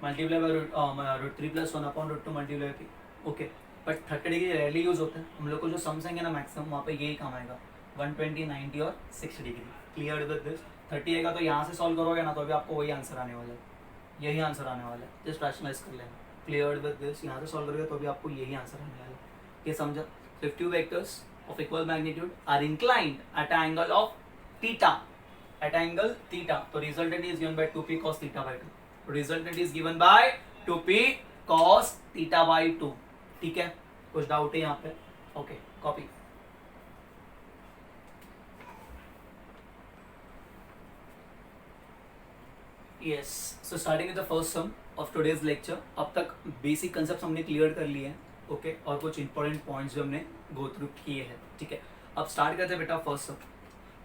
multiply by √3 + 1 upon √2 multiply by P. Okay, but 30 degree rarely use होता है. हम लोग को जो सम्स आएंगे ना मैक्सिमम वहाँ पे यही काम आएगा 120, 90 और 60 डिग्री. Clear with this. 30 आएगा तो यहाँ से सॉल्व करोगे ना तो अभी आपको वही आंसर आने वाला है, यही आंसर आने वाला है. जस्ट रैशनलाइज कर लेना. Clear with this. यहाँ से सॉल्व करोगे तो अभी आपको यही आंसर आने वाला है. ये समझा. So if two vectors of equal magnitude are inclined at an angle of theta, at angle theta, तो resultant is given by 2p cos theta by 2. Resultant is given by 2p cos theta by 2. ठीक है, कुछ डाउट है यहाँ पे? Okay, copy. Yes, so starting with the first sum of today's lecture. अब तक बेसिक कंसेप्ट हमने क्लियर कर लिए हैं. ओके, और कुछ इंपॉर्टेंट पॉइंट्स भी हमने गो थ्रू किए हैं. ठीक है, अब स्टार्ट करते हैं बेटा first sum.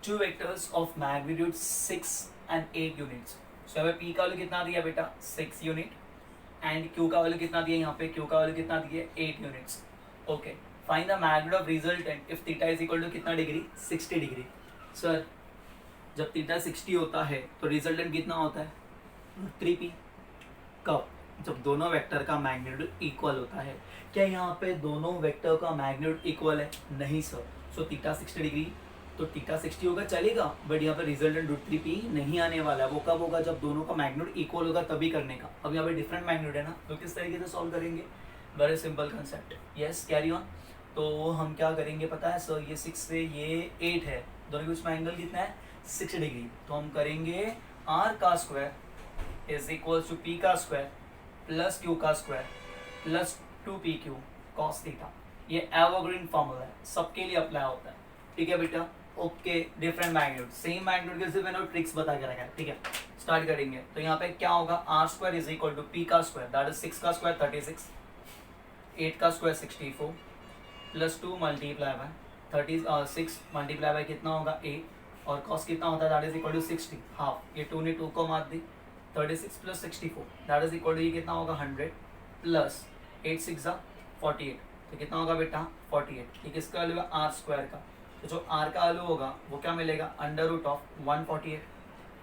Two vectors of magnitude 6 and 8 units. So हमें पी का वैल्यू कितना दिया बेटा 6 यूनिट एंड क्यू का वैल्यू कितना दिया यहाँ पे, क्यू का वैल्यू कितना दिया 8 units. Okay, find the magnitude of resultant if theta is equal to कितना डिग्री 60 डिग्री. सर जब थीटा 60 होता है तो रिजल्टेंट कितना होता है 3p. कब? जब दोनों वेक्टर का मैग्नीट्यूड इक्वल होता है. क्या यहाँ पे दोनों वेक्टर का मैग्नीट्यूड इक्वल है? नहीं सर. सो थीटा 60 डिग्री तो थीटा 60 होगा चलेगा, बट यहाँ पे रिजल्टेंट √3p नहीं आने वाला है. वो कब होगा? जब दोनों का मैग्नीट्यूड इक्वल होगा तभी करने का. अब यहाँ पे डिफरेंट मैग्नीट्यूड है ना, तो किस तरीके से सॉल्व करेंगे? Very simple concept. Yes, carry on. तो हम क्या करेंगे पता है सर, ये 6 से ये 8 है, दोनों के बीच में एंगल कितना है 60 डिग्री. तो हम करेंगे r का square is equal to p का स्क्वायर प्लस q का square plus 2pq cos theta. ये एवरग्रीन फॉर्मूला है, सबके लिए अप्लाई होता है. ठीक है बेटा. Okay, different magnitude, same magnitude के सिर्फ मैंने ट्रिक्स बता के रखा है. ठीक है, स्टार्ट करेंगे. तो यहाँ पे क्या होगा r square is equal to p का स्क्वायर दैट इज 6 का स्क्वायर 36, 8 का square 64 plus 2 multiply by 36 multiply by कितना होगा 8 और cos कितना होता है that is equal to 60 half. ये 2 ने 2 को मार दी. 36 plus 64 that is equal to ये कितना होगा 100 प्लस 8 6 48. तो कितना होगा बेटा 48. ये किसका वैल्यू है r स्क्वायर का. तो जो r का वैल्यू होगा वो क्या मिलेगा under root of 148.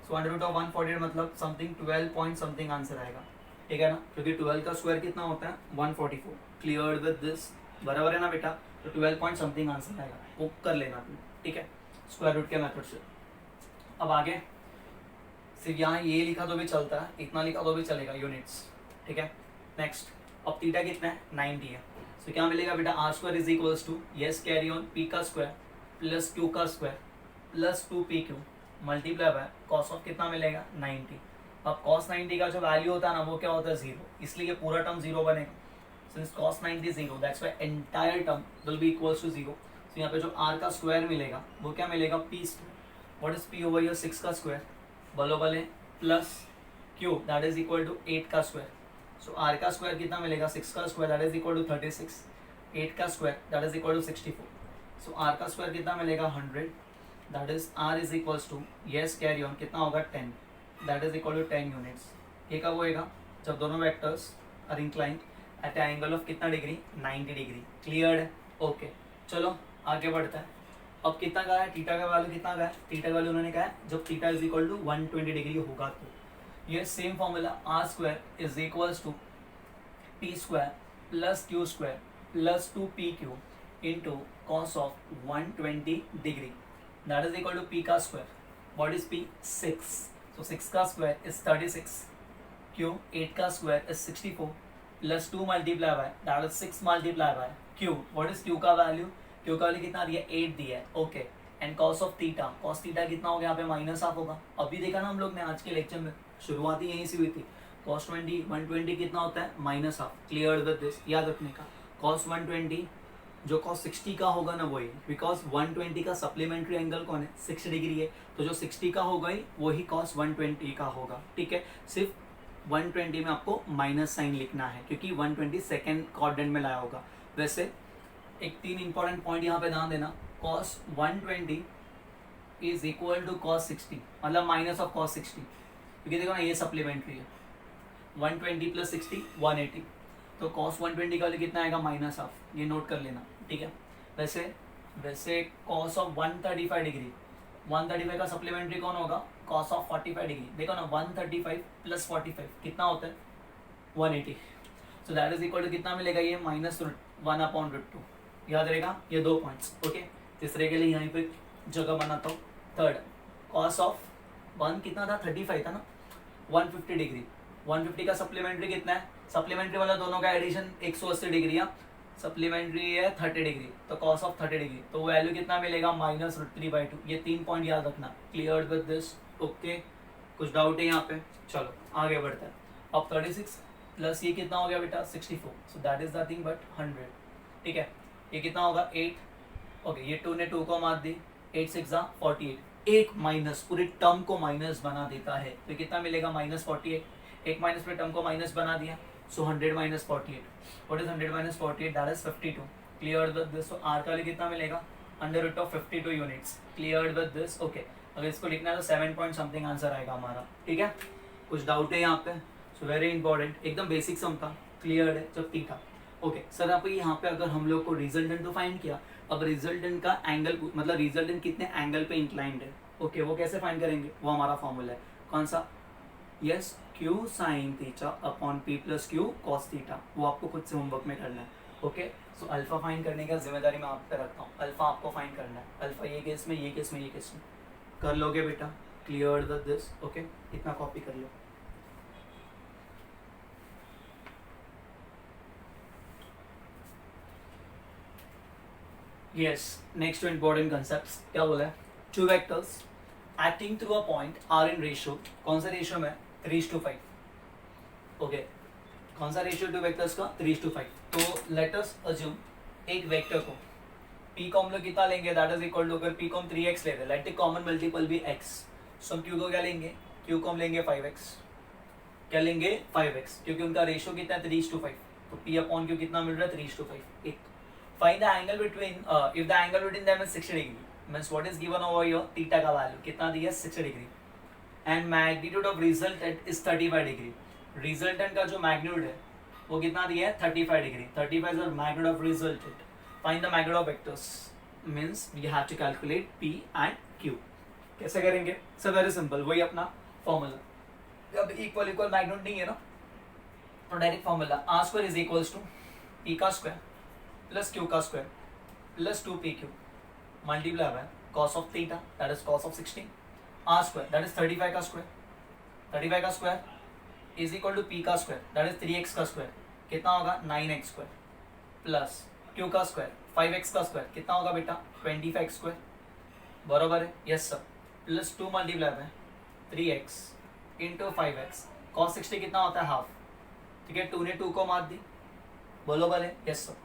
So under root of 148 मतलब समथिंग 12 पॉइंट समथिंग आंसर आएगा. ठीक है ना, क्योंकि 12 का स्क्वायर कितना होता है 144. Clear with this. बराबर है ना बेटा. तो 12 पॉइंट समथिंग आंसर आएगा, वो कर लेना तुम. ठीक है, स्क्वायर रूट के मेथड से. अब आगे सिर्फ यहाँ ये लिखा तो भी चलता है, इतना लिखा तो भी चलेगा यूनिट्स. ठीक है, नेक्स्ट. अब थीटा कितना है 90 है. तो क्या मिलेगा बेटा r square is equals to yes carry on p का स्क्वायर प्लस q का square plus 2pq multiply by cos of कितना मिलेगा 90. अब cos 90 का जो वैल्यू होता है ना वो क्या होता है 0, इसलिए पूरा टर्म 0 बनेगा. Since cos 90 0 that's why entire term will be equals to 0. तो यहाँ पे जो r का स्क्वायर मिलेगा वो क्या मिलेगा p square. What is p over here 6 का स्क्वायर बलो बले plus q that is equal to 8 का स्क्वायर. सो r का स्क्वायर कितना मिलेगा 6 का square that is equal to 36, 8 का square that is equal to 64. So r का स्क्वायर कितना मिलेगा 100 that is r is equals to yes carry on कितना होगा 10 that is equal to 10 units. ये कब होएगा जब दोनों vectors are inclined at angle of कितना डिग्री 90 डिग्री. क्लियर है. ओके, चलो आगे बढ़ता है. अब कितना का है थीटा का वैल्यू कितना का है. थीटा का वैल्यू उन्होंने कहा है जब theta is equal to 120 degree होगा. तो ये same formula r square is equals to p square plus q square plus 2pq into cos of 120 degree that is equal to p का square. What is p 6. So 6 का स्क्वायर इज 36, q 8 का square is 64 plus 2 multiply by that is 6 multiply by q. What is q का वैल्यू. q का वैल्यू कितना दिया 8 दिया है. Okay, and cos of theta, cos theta कितना होगा यहाँ पे माइनस हाफ होगा. अभी देखा ना हम लोग ने आज के लेक्चर में, शुरुआत ही यहीं से हुई थी. कॉस 20 120 कितना होता है minus half. Clear with this, याद रखने का. कॉस 120 जो कॉस 60 का होगा ना वही, बिकॉज 120 का सप्लीमेंट्री एंगल कौन है 60 डिग्री है. तो जो 60 का होगा ही वही कॉस 120 का होगा. ठीक है, सिर्फ 120 में आपको माइनस साइन लिखना है क्योंकि 120 सेकेंड क्वाड्रेंट में लाया होगा. वैसे एक 3 इंपॉर्टेंट पॉइंट यहाँ पे ध्यान देना. Cos 120 is equal to cos 60, मतलब माइनस ऑफ cos 60, क्योंकि देखो ना ये सप्लीमेंट्री है. 120 प्लस 60 180, तो cos 120 का वैल्यू कितना आएगा माइनस हाफ, ये नोट कर लेना. ठीक है. वैसे वैसे cos ऑफ 135 डिग्री, 135 का सप्लीमेंट्री कौन होगा, cos ऑफ 45 डिग्री. देखो ना 135 प्लस 45 कितना होता है 180. So that is equal to कितना मिलेगा ये माइनस 1/√2. याद रहेगा ये 2 पॉइंट्स. ओके. तीसरे के लिए यहाँ पे जगह बनाता हूँ. थर्ड cos ऑफ 1 कितना था 35 था ना, 150 डिग्री. 150 का सप्लीमेंट्री कितना है, सप्लीमेंट्री वाला दोनों का एडिशन 180 डिग्री है, सप्लीमेंट्री है 30 डिग्री, तो cos ऑफ 30 डिग्री तो वैल्यू कितना मिलेगा -√3/2. ये 3 पॉइंट याद रखना. Clear with this. ओके. कुछ डाउट है यहाँ पे? चलो आगे बढ़ते हैं. अब 36 प्लस ये कितना हो गया बेटा 64, सो दैट इज नथिंग बट 100. ठीक है. ये कितना होगा 8. ओके. ये 2 ने 2 को मार दी, 8 6 48. एक माइनस पूरे टर्म को माइनस बना देता है, तो कितना मिलेगा -48. एक माइनस पूरे टर्म को माइनस बना दिया, so 100 - 48. What is 100 - 48? That is 52. Clear with this. So r का वैल्यू कितना मिलेगा √52 units. Clear with this. Okay. अगर इसको लिखना है तो 7 पॉइंट समथिंग आंसर आएगा हमारा. ठीक है. कुछ डाउट है यहाँ पे? सो वेरी इंपॉर्टेंट, एकदम बेसिक सम था. क्लियर है जब थीटा. ओके सर आप यहाँ पे अगर हम लोग को रिजल्टेंट तो फाइंड किया, अब रिजल्टेंट का एंगल मतलब रिजल्टेंट कितने एंगल पे इंक्लाइंड है. ओके वो कैसे फाइंड करेंगे, वो हमारा फॉर्मूला है. कौन सा? Yes, Q sin theta upon P plus Q cos theta. वो आपको खुद से होमवर्क में करना है. ओके. सो अल्फा फाइंड करने का जिम्मेदारी मैं आप पे रखता हूँ. अल्फा आपको फाइंड करना है. अल्फा ये केस में, ये केस में, ये केस में कर लोगे बेटा. Clear with this. ओके. इतना कॉपी कर लो. यस. नेक्स्ट इंपॉर्टेंट कंसेप्ट क्या बोला है, 2 vectors acting through a point are in ratio. कौन सा रेशियो में 3:5. ओके. कौन सा रेशियो 2 वेक्टर्स का 3:5. तो लेट अस अज्यूम एक वेक्टर को p को हम लोग कितना लेंगे, दैट इज इक्वल टू, अगर p को हम 3x ले रहे हैं, लेट द कॉमन मल्टीपल भी x, सो हम q को क्या लेंगे, q को हम लेंगे 5x. क्या लेंगे 5x, क्योंकि उनका रेशियो कितना है 3:5, तो p अपॉन q कितना मिल रहा है 3:5. एक. Find the angle between, if the angle between them is 60 degree, means what is given over here, theta का वैल्यू कितना दिया 60 degree, and magnitude of resultant is 35 degree. Resultant का जो मैग्नीट्यूड है वो कितना दिया है 35 degree. 35 is the magnitude of resultant. Find the magnitude of vectors, means we have to calculate p and q. कैसे करेंगे? सो वेरी सिंपल, वही अपना फॉर्मूला. अब इक्वल इक्वल मैग्नीट्यूड नहीं है ना, तो direct formula r² is equals to p का स्क्वायर प्लस q का square plus 2pq multiply by cos of theta, that is cos of 60, r square that is 35 का स्क्वायर, 35 का square is equal to p का स्क्वायर, दैट इज 3x का स्क्वायर, कितना होगा 9x स्क्वायर, प्लस q का स्क्वायर 5x का स्क्वायर, कितना होगा बेटा 25x स्क्वायर. बराबर है? Yes sir. Plus 2 multiply bye 3x into 5x. cos 60 कितना होता है हाफ. ठीक है. 2 ने 2 को मार दी. बराबर है? Yes sir.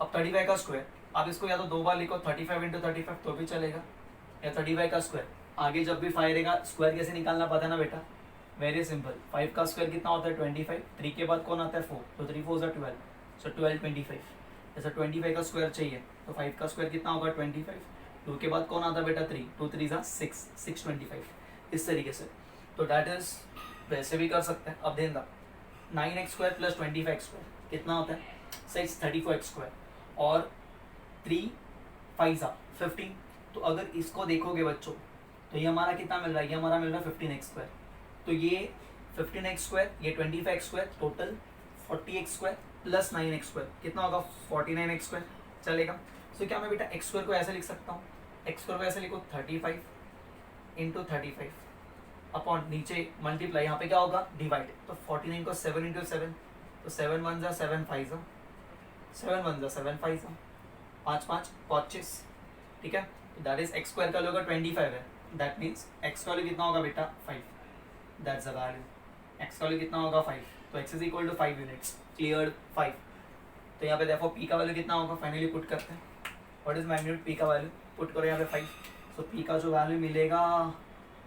अब 35 का स्क्वायर, आप इसको या तो 2 बार लिखो 35 इंटू 35 तो भी चलेगा, या 35 का स्क्वायर. आगे जब भी 5 रहेगा स्क्वायर कैसे निकालना पता है ना बेटा, वेरी सिंपल. 5 का स्क्वायर कितना होता है 25, 3 के बाद कौन आता है 4, तो 3 4 12, सो 12 25. जैसा 25 का स्क्वायर चाहिए तो 5 का स्क्वायर कितना होगा 25, 2 के बाद कौन आता है बेटा 3, 2 3 6, 625. इस तरीके से. तो डैट इज वैसे भी कर सकते हैं. अब ध्यान दो 9x स्क्वायर प्लस 25 स्क्वायर कितना होता है 34x स्क्वायर, और 3 5 15. तो अगर इसको देखोगे बच्चों तो ये हमारा कितना मिल रहा है, ये हमारा मिल रहा है 15x स्क्वायर. तो ये 15x स्क्वायर, ये 25x square, total 40x square plus 9x square कितना होगा 49x स्क्वायर. चलेगा. सो क्या मैं बेटा x स्क्वायर को ऐसे लिख सकता हूँ, x स्क्वायर को ऐसे लिखो 35 इंटू 35 अपॉन नीचे मल्टीप्लाई, यहाँ पे क्या होगा डिवाइड, तो 49 को 7 इंटू 7, तो 7 1 7 5 7 1 7 5 5 5 25. ठीक है. दैट इज एक्स स्क्वायर का लोग 25 है, दैट मीन्स एक्स का वैल्यू कितना होगा बेटा 5. That's the value. एक्स का वैल्यू कितना होगा 5, तो x is equal to 5 units. Clear 5. तो यहाँ पे देखो पी का वैल्यू कितना होगा, फाइनली पुट करते हैं. व्हाट इज मैग्नीट्यूड पी का वैल्यू, पुट करो यहाँ पे 5. सो पी का जो वैल्यू मिलेगा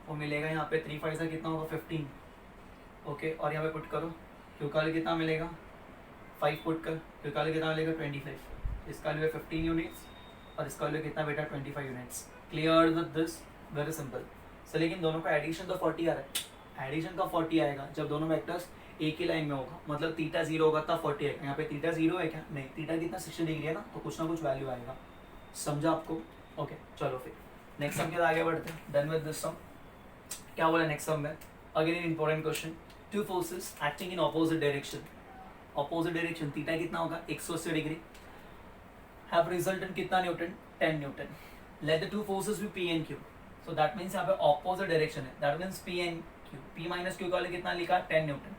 वो मिलेगा यहाँ पे 3 5 से कितना होगा 15. ओके. और यहाँ पे पुट करो क्यू का वैल्यू कितना मिलेगा 5, पुट कर क्यू का वैल्यू कितना मिलेगा 25. इसका वैल्यू है 15 यूनिट्स और इसका वैल्यू कितना बेटा 25 units. Clear with this. Very simple. So लेकिन दोनों का एडिशन तो 40 आ रहा है, एडिशन का 40 आएगा जब दोनों वेक्टर्स एक ही लाइन में होगा, मतलब थीटा 0 होगा तब 40 आएगा। यहाँ पे थीटा 0 है क्या? नहीं, थीटा कितना 60 डिग्री है ना, तो कुछ ना कुछ वैल्यू आएगा। समझा आपको? ओके चलो फिर नेक्स्ट सम के आगे बढ़ते हैं। Done with this sum. क्या बोला नेक्स्ट सम में? Again important question. Two forces acting in opposite direction, opposite direction theta कितना होगा 180 डिग्री, हैव रिजल्टेंट कितना newton 10 newton. Let the two forces be P and Q. So that means यहाँ पे ऑपोजिट डायरेक्शन है, that means P and Q, P minus Q का वाले कितना लिखा 10 न्यूटन।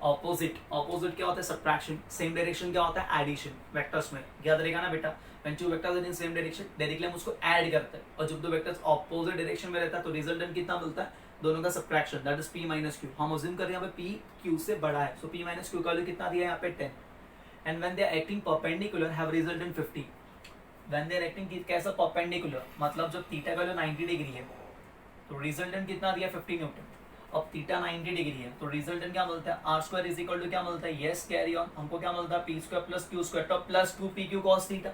ऑपोजिट, ऑपोजिट क्या होता है? सब्ट्रैक्शन। सेम डायरेक्शन क्या होता है? एडिशन। वेक्टर्स में याद रहेगा ना बेटा, when two vectors are in same direction directly हम उसको ऐड करते हैं, और जब दो वेक्टर्स ऑपोजिट डायरेक्शन में रहता है तो रिजल्टेंट कितना मिलता है? दोनों का subtraction, that is P minus Q. हम अज्यूम कर रहे हैं यहाँ पे पी क्यू से बड़ा है, सो पी माइनस क्यू का वैल्यू कितना दिया है यहाँ पे 10। And when they are acting perpendicular have resultant 50। When they are acting कैसा? परपेंडिकुलर, मतलब जब थीटा का वैल्यू 90 डिग्री है तो रिजल्टेंट कितना दिया 50 न्यूटन। अब थीटा 90 डिग्री है तो रिजल्टेंट क्या मिलता है? R square is equal to क्या मिलता है? यस कैरी ऑन, हमको क्या मिलता है? P square plus Q square, तो plus 2pq cos theta,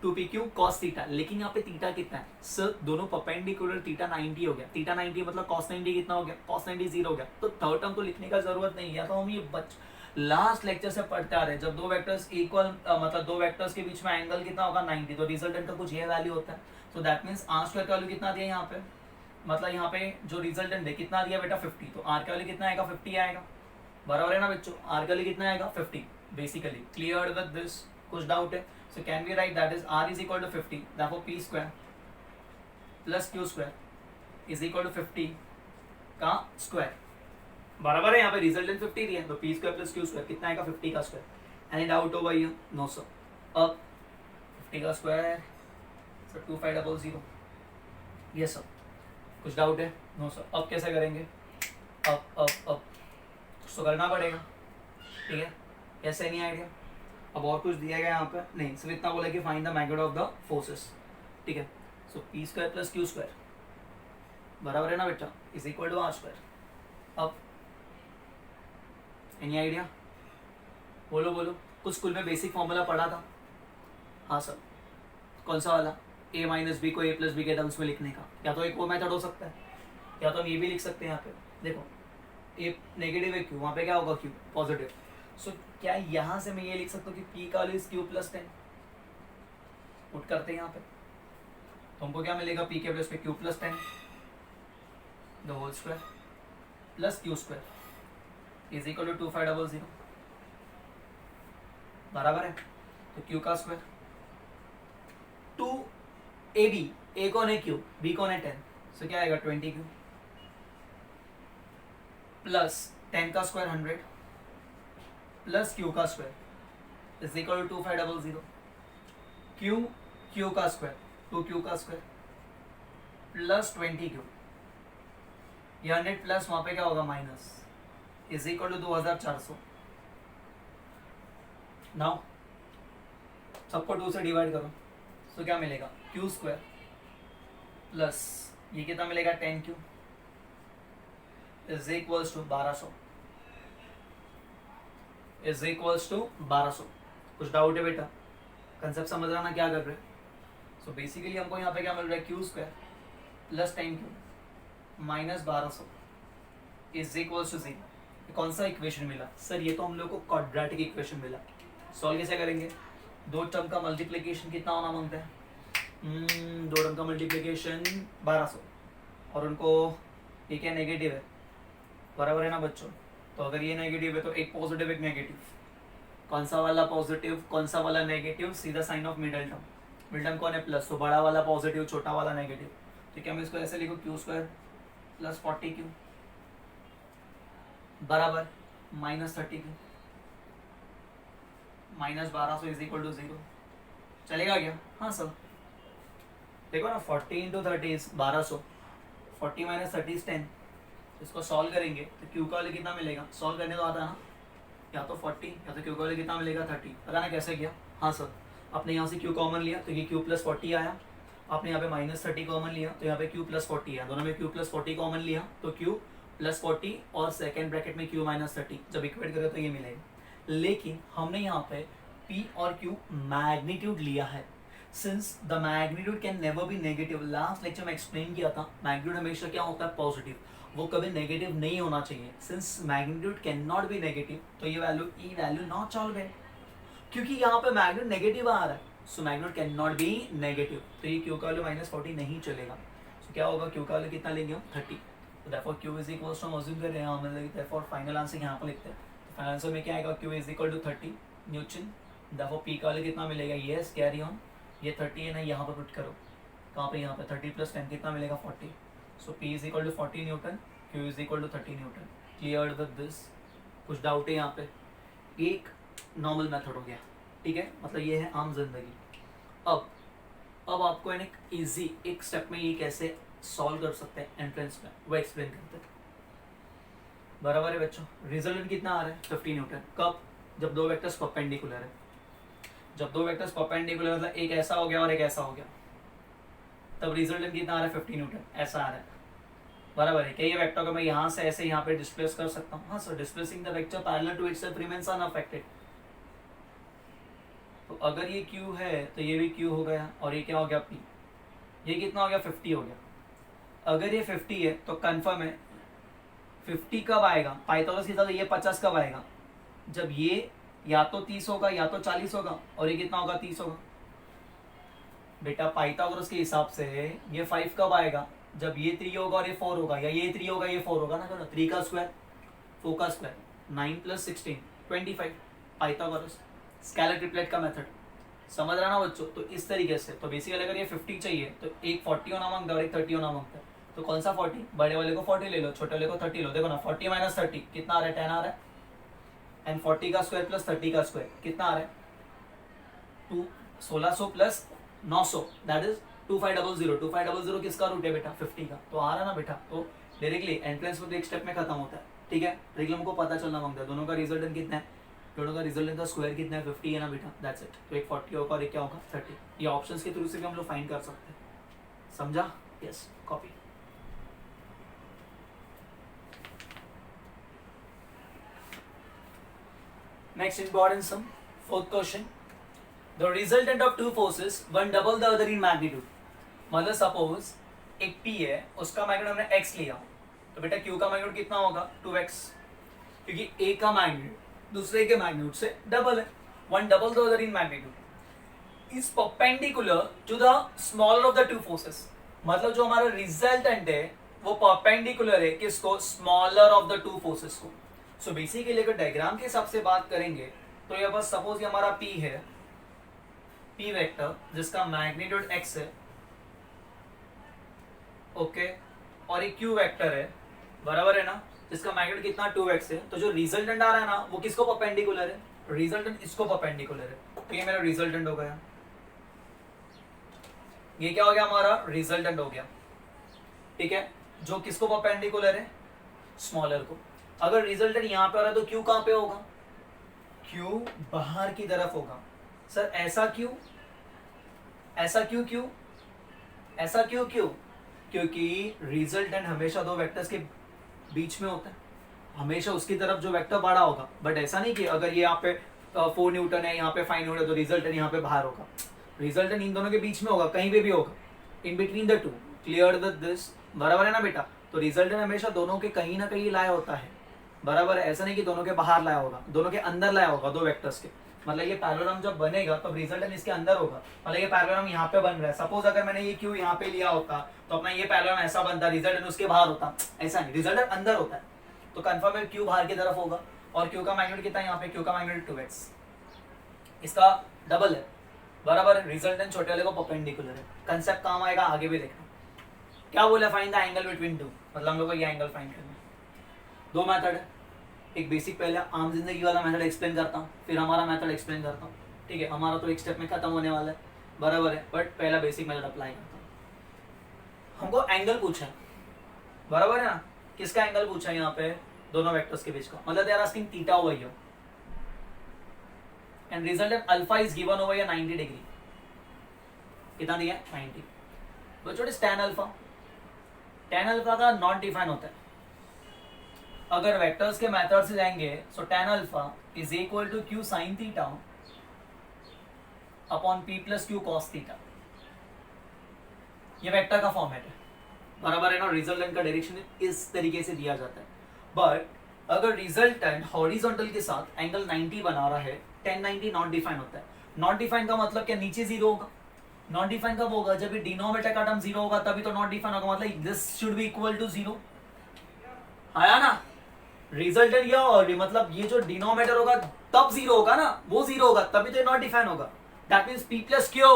2pq cos theta. लेकिन यहाँ पे थीटा कितना है सर? दोनों परपेंडिकुलर, थीटा 90 हो गया, थीटा 90 मतलब cos 90 कितना हो गया? cos 90 0 हो गया, तो थर्ड टर्म तो लिखने का जरूरत नहीं है। तो हम ये लास्ट लेक्चर से पढ़ते आ रहे हैं, जब दो वेक्टर्स इक्वल मतलब दो वेक्टर्स के बीच में एंगल कितना होगा 90, तो रिजल्टेंट का कुछ ये वैल्यू होता है। So that means R square का वैल्यू कितना दिया यहाँ पे, मतलब यहाँ पे जो रिजल्टेंट है कितना दिया बेटा 50, तो आर का वैल्यू कितना आएगा 50 आएगा। बराबर है ना बच्चों? आर का वैल्यू कितना आएगा 50। Basically clear with this? कुछ डाउट है? So can we write that is R is equal to 50, therefore P square plus Q square is equal to 50 का स्क्वायर। बराबर है? यहाँ पे रिजल्टेंट 50 दिया है, तो P square plus Q square कितना आएगा 50 का square. Any doubt over here? No sir. अब 50 का स्क्वायर सर 2500। Yes sir. कुछ डाउट है? No sir. अब कैसे करेंगे? अब कुछ तो करना पड़ेगा, ठीक है? ऐसे नहीं आइडिया। अब और कुछ दिया गया यहाँ पे नहीं, सिर्फ इतना बोला कि find the magnitude of the forces, ठीक है? So P square plus Q square बराबर है ना बेटा, is equal to R square. अब एनी आइडिया? बोलो बोलो। कुछ स्कूल में बेसिक फॉर्मूला पढ़ा था? हाँ सर। कौन सा वाला? a माइनस बी को a प्लस बी के टर्म्स में लिखने का। या तो एक वो मेथड हो सकता है, या तो हम ये भी लिख सकते हैं। यहाँ पे देखो a नेगेटिव है, q वहाँ पे क्या होगा? q positive. सो क्या यहाँ से मैं ये लिख सकता हूँ कि p का value is q plus 10? Put करते हैं यहाँ पे, तो हमको क्या मिलेगा? p के प्लस पे q plus 10 the whole square plus q square is equal to 2500। बराबर है? तो q का स्क्वायर 2ab, a कौन है? q, b कौन है 10, सो क्या आएगा 20q प्लस 10 का स्क्वायर 100 प्लस q का square is equal to 2500। q का स्क्वायर 2q का स्क्वायर प्लस 20q, ये 100 प्लस वहां पे क्या होगा minus, is equal to 2400। Now सबको 2 से डिवाइड करो, तो क्या मिलेगा? q स्क्वायर प्लस ये कितना मिलेगा 10q is equals to 1200, is equals to 1200। कुछ डाउट है बेटा? कंसेप्ट समझ रहा ना क्या कर रहे? सो बेसिकली हमको यहाँ पे क्या मिल रहा है? q square plus 10q minus 1200 is equals to 0। कौन सा इक्वेशन मिला सर? ये तो हम लोग को क्वाड्रेटिक इक्वेशन मिला। सॉल्व कैसे करेंगे? दो टर्म का मल्टीप्लिकेशन कितना होना मांगता है? दो टर्म का मल्टीप्लिकेशन 1200, और उनको ये क्या नेगेटिव है, बराबर है ना बच्चों? तो अगर ये नेगेटिव है तो एक पॉजिटिव एक नेगेटिव, कौन सा वाला पॉजिटिव कौन सा वाला नेगेटिव? सीधा sign of middle term, middle term कौन है? प्लस, तो बड़ा वाला पॉजिटिव छोटा वाला नेगेटिव। तो क्या मैं इसको ऐसे लिखूँ? q स्क्वायर प्लस 40q बराबर minus 30q minus 1200 is equal to 0। चलेगा क्या? हाँ सर। देखो ना 40 इंटू 30 इज 1200, 40 माइनस 30 इज 10। इसको सॉल्व करेंगे तो q का वैल्यू कितना मिलेगा? सॉल्व करने तो आता है ना, या तो 40 या तो q का वैल्यू कितना मिलेगा 30। पता ना कैसे किया? हाँ सर। आपने यहाँ से q कॉमन लिया तो ये q प्लस 40 आया, आपने यहाँ पे माइनस 30 कॉमन लिया तो यहाँ पे q प्लस 40 आया, दोनों में q प्लस 40 कॉमन लिया तो q प्लस 40 और सेकेंड ब्रैकेट में q माइनस 30, जब इक्वेट करें तो ये मिलेगा। लेकिन हमने यहाँ पे p और q मैग्नीट्यूड लिया है, since the magnitude can never be negative, last lecture में एक्सप्लेन किया था मैग्नीट्यूड हमेशा क्या होता है पॉजिटिव, वो कभी नेगेटिव नहीं होना चाहिए। Since magnitude can not be negative तो ये value E value not solvent, क्योंकि यहाँ पे मैग्नीट्यूड नेगेटिव आ रहा है, so magnitude can not be negative, तो ये क्यू का वैल्यू -40 नहीं चलेगा। सो क्या होगा, क्यू का वैल्यू कितना लेंगे हम 30, तो therefore Q is equal to, हम अज्यूम कर रहे हैं हम, देयरफॉर फाइनल आंसर यहाँ पर लिखते हैं, तो फाइनल आंसर में क्या आएगा, Q is equal to 30 newton. Therefore P का वैल्यू कितना मिलेगा, यस कैरी ऑन, ये 30 है ना, यहाँ पर पुट करो, कहाँ पे, यहाँ पे 30 + 10 कितना मिलेगा 40, so P is equal to 40 newton, Q is equal to 30 newton. Clear with this, कुछ डाउट है यहाँ पे, एक नॉर्मल मेथड हो गया, ठीक है, मतलब ये है आम जिंदगी। अब आपको एक इजी एक स्टेप में ये कैसे सॉल्व कर सकते हैं एंट्रेंस में, वो एक्सप्लेन करते हैं। बराबर है बच्चों, रिजल्टेंट कितना आ रहा है 50 न्यूटन, कब, जब दो वेक्टर्स परपेंडिकुलर है, जब दो वेक्टर्स परपेंडिकुलर मतलब एक ऐसा हो गया और एक ऐसा हो गया, तब रिजल्टेंट कितना आ रहा है 50 न्यूटन, ऐसा आ रहा है। बराबर है, क्या ये वेक्टर को मैं यहाँ से ऐसे यहाँ पे डिस्प्लेस कर सकता हूँ, हाँ sir, displacing the vector parallel to itself remains unaffected. तो अगर ये Q है तो ये भी Q हो गया, और ये क्या हो गया P, ये कितना हो गया 50 हो गया। अगर ये 50 है तो कंफर्म है 50 कब आएगा, पाइथागोरस के हिसाब से ये 50 कब आएगा, जब ये या तो 30 होगा या तो 40 होगा, और ये कितना होगा 30 होगा। बेटा पाइथागोरस के हिसाब से ये 5 कब आएगा, जब ये 3 होगा और ये 4 होगा, या ये 3 होगा ये 4 होगा ना, 3 का स्क्वायर 4 का स्क्वायर 9 + 16 25, पाइथागोरस स्केलर ट्रिपलेट का मेथड, समझ रहा ना बच्चों। तो इस तरीके से, तो बेसिकली अगर ये 50 चाहिए तो एक 40 होना मांगता है और एक 30 होना मांगता है, तो कौन सा 40, बड़े वाले को 40 ले लो, छोटे वाले को 30 लो। देखो ना 40 - 30 कितना आ रहा है, 10 आ रहा है, एंड 40 का स्क्वायर + 30 का स्क्वायर कितना आ रहा है, 1600 + 900 दैट इज 2500। 2500 किसका रूट है बेटा, 50 का, तो आ रहा ना बेटा। तो डायरेक्टली एंट्रेंस में तो एक स्टेप में खत्म होता है, ठीक है। डायरेक्टली हमको पता चलना मांगता है दोनों का रिजल्टेंट कितना है, दोनों का रिजल्टेंट का स्क्वायर कितना है, 50 है ना बेटा, दैट्स इट। तो एक 40 होगा और एक क्या होगा 30, ये ऑप्शंस के थ्रू से भी हम लोग फाइंड कर सकते हैं, समझा, yes copy. Next important sum, fourth question, the resultant of two forces one double the other in magnitude. मतलब सपोज एक P है, उसका मैग्नीट्यूड हमने x लिया, तो बेटा Q का मैग्नीट्यूड कितना होगा 2x, क्योंकि A का मैग्नीट्यूड दूसरे के मैग्नीट्यूड से डबल है, one double the other in magnitude is perpendicular to the smaller of the two forces. मतलब जो हमारा रिजल्टेंट है वो परपेंडिकुलर है किसको, smaller of the two forces को। सो बेसिकली अगर डायग्राम के हिसाब से बात करेंगे तो ये बस सपोज ये हमारा P है, P वेक्टर जिसका मैग्नीट्यूड x है, ओके, और एक Q वेक्टर है, बराबर है ना, जिसका मैग्नीट्यूड कितना 2x है। तो जो रिजल्टेंट आ रहा है ना वो किसको परपेंडिकुलर है, रिजल्टेंट इसको परपेंडिकुलर है, तो ये मेरा रिजल्टेंट हो गया, ये क्या हो गया हमारा रिजल्टेंट हो गया, ठीक है, जो किसको परपेंडिकुलर है, स्मॉलर को। अगर रिजल्टेंट यहाँ पे आ रहा है तो Q कहाँ पे होगा, Q बाहर की तरफ होगा। सर ऐसा क्यों, ऐसा क्यों, क्यों ऐसा क्यों, क्यों, क्योंकि रिजल्टेंट हमेशा दो वेक्टर्स के बीच में होता है, हमेशा उसकी तरफ जो वेक्टर बड़ा होगा। बट ऐसा नहीं कि अगर ये यहाँ पे 4 न्यूटन है, यहाँ पे 5 न्यूटन है, तो रिजल्टेंट यहाँ पे बाहर होगा, रिजल्टेंट इन दोनों के बीच में होगा, कहीं पे भी होगा, in between the two. Clear with this, बराबर है ना बेटा। तो रिजल्टेंट हमेशा दोनों के कहीं ना कहीं लाया होता है, बराबर है, ऐसा नहीं कि दोनों के बाहर लाया होगा, दोनों के अंदर लाया होगा दो वेक्टर्स के। मतलब ये पैरेललोग्राम जब बनेगा तब रिजल्टेंट इसके अंदर होगा। मतलब ये पैरेललोग्राम यहाँ पे बन रहा है, सपोज अगर मैंने ये Q यहाँ पे लिया होता तो अपना ये पैरेललोग्राम ऐसा बनता, रिजल्टेंट उसके बाहर होता, ऐसा नहीं, रिजल्टेंट अंदर होता है। तो कंफर्म है Q बाहर की तरफ होगा, और Q का मैग्नीट्यूड कितना है यहाँ पे, Q का मैग्नीट्यूड 2x, इसका डबल है, बराबर है, रिजल्टेंट छोटे वाले को परपेंडिकुलर है। कंसेप्ट काम आएगा आगे भी देखना। क्या बोला, find the angle between two, मतलब हम लोग को ये एंगल फाइंड करना है। दो मेथड है, एक बेसिक पहले आम जिंदगी वाला मेथड एक्सप्लेन करता हूँ, फिर हमारा मेथड एक्सप्लेन करता हूँ, ठीक है। हमारा तो एक स्टेप में खत्म होने वाला है, बराबर है, बट पहला बेसिक मेथड अप्लाई करता हूँ। हमको एंगल पूछा है, बराबर है ना, किसका एंगल पूछा है यहाँ पे, दोनों वेक्टर्स के बीच का, मतलब they are asking theta over here and resultant alpha is given over here 90 degree. कितना दिया है 90। बच्चों tan अल्फा, tan अल्फा का नॉट डिफाइन होता है। अगर वेक्टर्स के मेथड से जाएंगे तो tan alpha is equal to Q sin theta upon P plus Q cos theta, ये वेक्टर का फॉर्मेट है, बराबर है ना। रिजल्टेंट का डायरेक्शन इस तरीके से दिया जाता है। बट अगर रिजल्टेंट हॉरिजॉन्टल के साथ एंगल 90 बना रहा है, 1090 नॉट डिफाइन होता है। नॉट डिफाइन का मतलब क्या, नीचे जीरो होगा। नॉट डिफाइन कब होगा, जब ये डिनोमिनेटर का टर्म जीरो होगा तभी तो नॉट डिफाइन होगा, मतलब this should be equal to zero. आया ना रिजल्टेंट, या और मतलब ये जो डिनोमिनेटर होगा तब जीरो होगा ना, वो जीरो होगा तभी तो नॉट डिफाइन होगा। That means P plus Q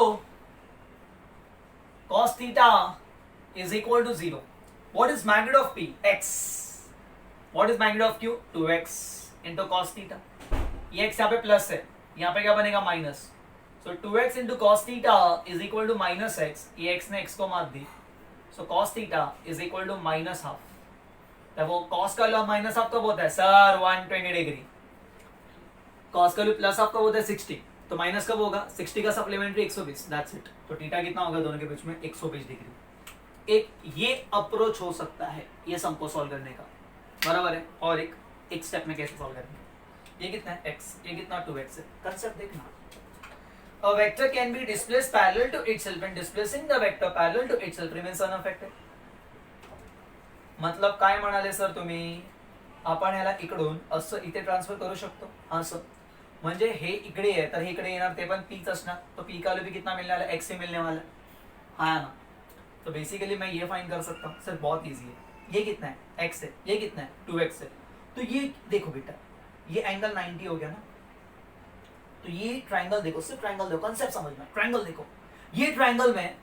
cos theta is equal to 0. What is magnitude of P? X. What is magnitude of Q? 2x into cos theta. ये x यहाँ पे प्लस है, यहाँ पे क्या बनेगा minus. So 2x into cos theta is equal to minus x. ये x ने x को मार दी, सो cos theta is equal to minus half. तब वो cos का वैल्यू माइनस हाफ कब होता है सर, 120 डिग्री। cos का वैल्यू प्लस हाफ कब होता है 60, तो माइनस कब होगा 60 का सप्लीमेंट्री 120, दैट्स इट। तो थीटा कितना होगा दोनों के बीच में 120 डिग्री। एक ये अप्रोच हो सकता है ये सम को सॉल्व करने का, बराबर है। और एक स्टेप में कैसे सॉल्व करना है, ये कितना है x, ये कितना 2x है। कंसेप्ट देखना, a vector can be displaced parallel to itself and displacing the vector parallel to itself remains unaffected. मतलब काय म्हणाले सर तुम्ही, आपण ह्याला इकडून असं इथे ट्रान्सफर करू शकतो असं, म्हणजे हे इकडे आहे तर हे इकडे येणार, ते पण पीच असणार, तो पी का वैल्यू भी कितना मिलने वाला है, x से मिलने वाला है, हाँ ना। तो बेसिकली मैं ये फाइंड कर सकता हूँ सर, बहुत इजी है। ये कितना है x है, ये कितना है 2x है। तो ये देखो बेटा, ये एंगल 90 हो गया ना, तो ये ट्राइंगल देखो, सिर्फ ट्राइंगल देखो, कंसेप्ट समझना। ट्राइंगल देखो, ये ट्राइंगल में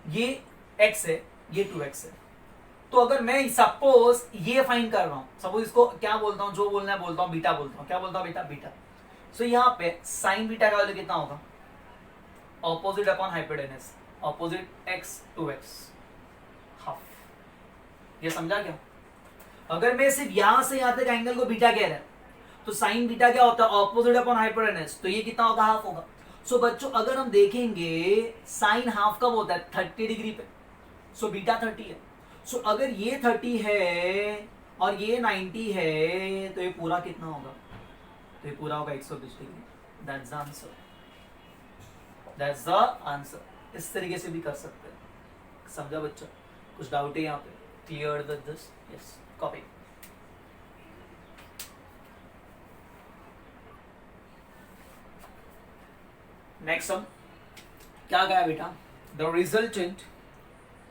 ये x है, ये 2x है। तो अगर मैं सपोज ये फाइंड कर रहा हूँ, सपोज इसको क्या बोलता हूँ, जो बोलना है बोलता हूँ, बीटा बोलता हूँ, क्या बोलता हूँ बेटा, बीटा। सो यहाँ पे साइन बीटा का वैल्यू कितना होगा, opposite upon hypotenuse, opposite x 2x half. ये समझा क्या? अगर मैं सिर्फ यहां से यहां तक एंगल को बीटा कह रहा है, तो साइन बीटा क्या होता है, ऑपोजिट अपॉन हाइपोटेनस, तो ये कितना होगा, हाफ होगा। सो बच्चों अगर हम देखेंगे साइन हाफ कब होता है 30 डिग्री पे, सो बीटा 30 है। सो अगर ये 30 है और ये 90 है, तो ये पूरा कितना होगा, तो ये पूरा होगा 120 degree. That's the answer, that's the answer. इस तरीके से भी कर सकते हैं, समझा बच्चा? कुछ डाउट है यहाँ पे? Clear with this? Yes, copy. Next sum क्या गया बेटा, the resultant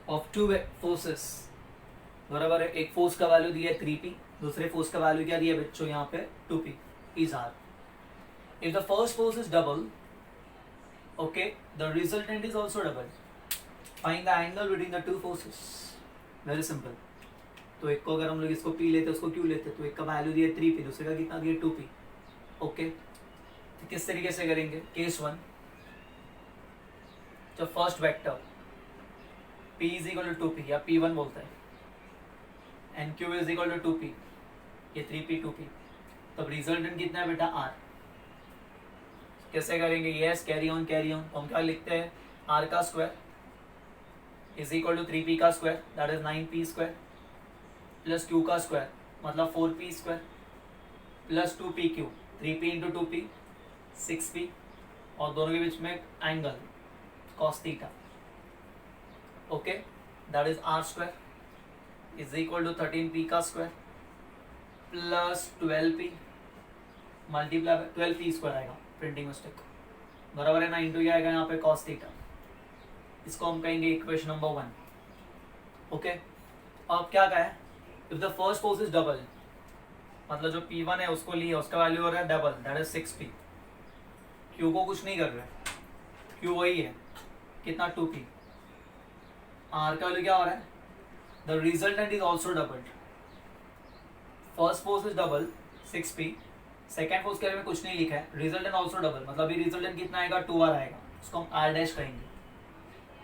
of two forces, बराबर है। एक फोर्स का वैल्यू दिया है 3p, दूसरे फोर्स का वैल्यू क्या दिया है बच्चों यहाँ पे 2p is r. If the first force is double, okay, the resultant is also double. Find the angle between the two forces. Very simple. तो एक को अगर हम लोग इसको p लेते उसको q लेते, तो एक का वैल्यू दिया 3p, दूसरे का कितना दिया 2p, ओके। तो किस तरीके से करेंगे, केस 1, जो first vector p is equal to 2p या p1 बोलता है, and q is equal to 2p, ये 3p 2p, तब रिजल्टेंट कितना है बेटा r। कैसे करेंगे, yes carry on carry on. तो हम क्या लिखते हैं, r का square is equal to 3p का square, that is 9p square, plus q का स्क्वायर मतलब 4p square, plus 2pq, 3p into 2p 6p, और दोनों के बीच में angle cos theta, okay, that is r square is equal to 13p का square plus 12p multiply 12p square आएगा, प्रिंटिंग मिस्टेक, बराबर है ना, इंटू क्या आएगा यहाँ पे cos थीटा। इसको हम कहेंगे इक्वेशन नंबर 1, ओके। अब क्या कहा है, if the first force is double, मतलब जो p1 है उसको लिया, उसका वैल्यू हो रहा है double, that is 6p। q को कुछ नहीं कर रहा है, q वही है, कितना 2p। r का वैल्यू क्या हो रहा है, the resultant is also doubled. First force is double 6p, second force के बारे में कुछ नहीं लिखा है, रिजल्टेंट ऑल्सो डबल, मतलब ये रिजल्टेंट कितना आएगा 2r आएगा, उसको हम r डैश कहेंगे,